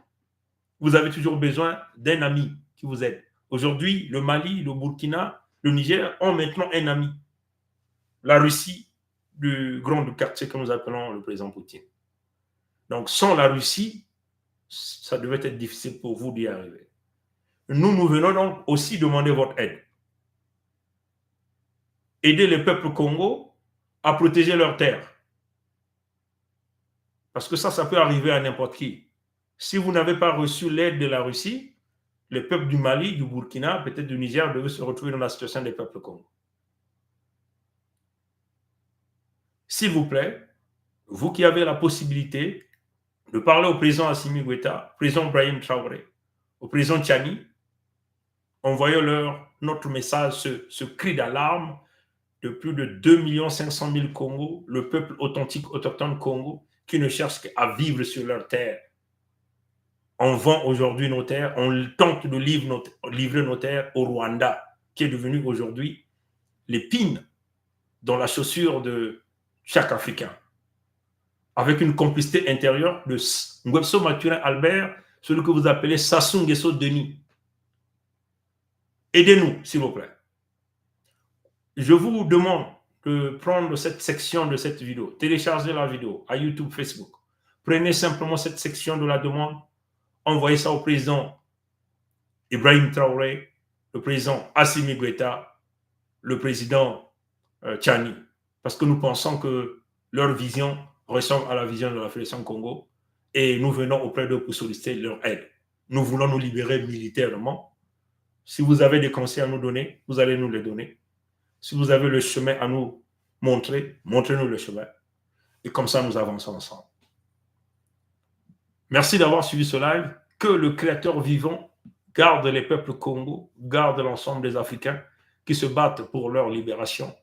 vous avez toujours besoin d'un ami qui vous aide. Aujourd'hui, le Mali, le Burkina, le Niger ont maintenant un ami. La Russie du grand quartier que nous appelons le président Poutine. Donc, sans la Russie, ça devait être difficile pour vous d'y arriver. Nous venons donc aussi demander votre aide. Aider les peuples Congo à protéger leurs terres. Parce que ça peut arriver à n'importe qui. Si vous n'avez pas reçu l'aide de la Russie, les peuples du Mali, du Burkina, peut-être du Niger, devaient se retrouver dans la situation des peuples Congo. S'il vous plaît, vous qui avez la possibilité de parler au président Assimi Goïta, au président Ibrahim Traoré, au président Tchani, envoyez-leur notre message, ce cri d'alarme de plus de 2 500 000 Congos, le peuple authentique, autochtone Congo, qui ne cherche qu'à vivre sur leur terre. On vend aujourd'hui nos terres, on tente de livrer nos terres au Rwanda, qui est devenu aujourd'hui l'épine dans la chaussure de chaque Africain. Avec une complicité intérieure de Ngwebso Mathurin Albert, celui que vous appelez Sassou Nguesso Denis. Aidez-nous, s'il vous plaît. Je vous demande de prendre cette section de cette vidéo, télécharger la vidéo à YouTube, Facebook. Prenez simplement cette section de la demande, envoyez ça au président Ibrahim Traoré, le président Assimi Goïta, le président Tchani, parce que nous pensons que leur vision ressemble à la vision de la Fédération Congo et nous venons auprès d'eux pour solliciter leur aide. Nous voulons nous libérer militairement. Si vous avez des conseils à nous donner, vous allez nous les donner. Si vous avez le chemin à nous montrer, montrez-nous le chemin. Et comme ça, nous avançons ensemble. Merci d'avoir suivi ce live. Que le Créateur vivant garde les peuples Congo, garde l'ensemble des Africains qui se battent pour leur libération,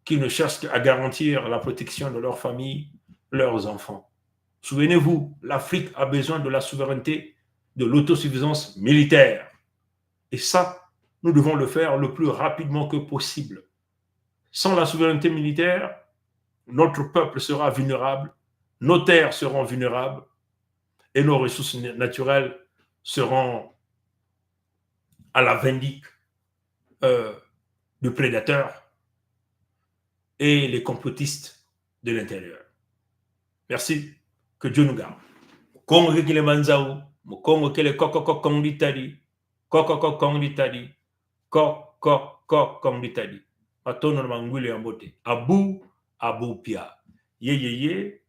qui ne cherchent qu'à garantir la protection de leurs familles, leurs enfants. Souvenez-vous, l'Afrique a besoin de la souveraineté, de l'autosuffisance militaire. Et ça, nous devons le faire le plus rapidement que possible. Sans la souveraineté militaire, notre peuple sera vulnérable, nos terres seront vulnérables et nos ressources naturelles seront à la vindicte du prédateur et les complotistes de l'intérieur. Merci. Que Dieu nous garde. Congo qui le manzao, Congo qui le coco kongitadi, coco kongitadi, coco kongitadi. Atono mangule ambote. Abu pia. Ye.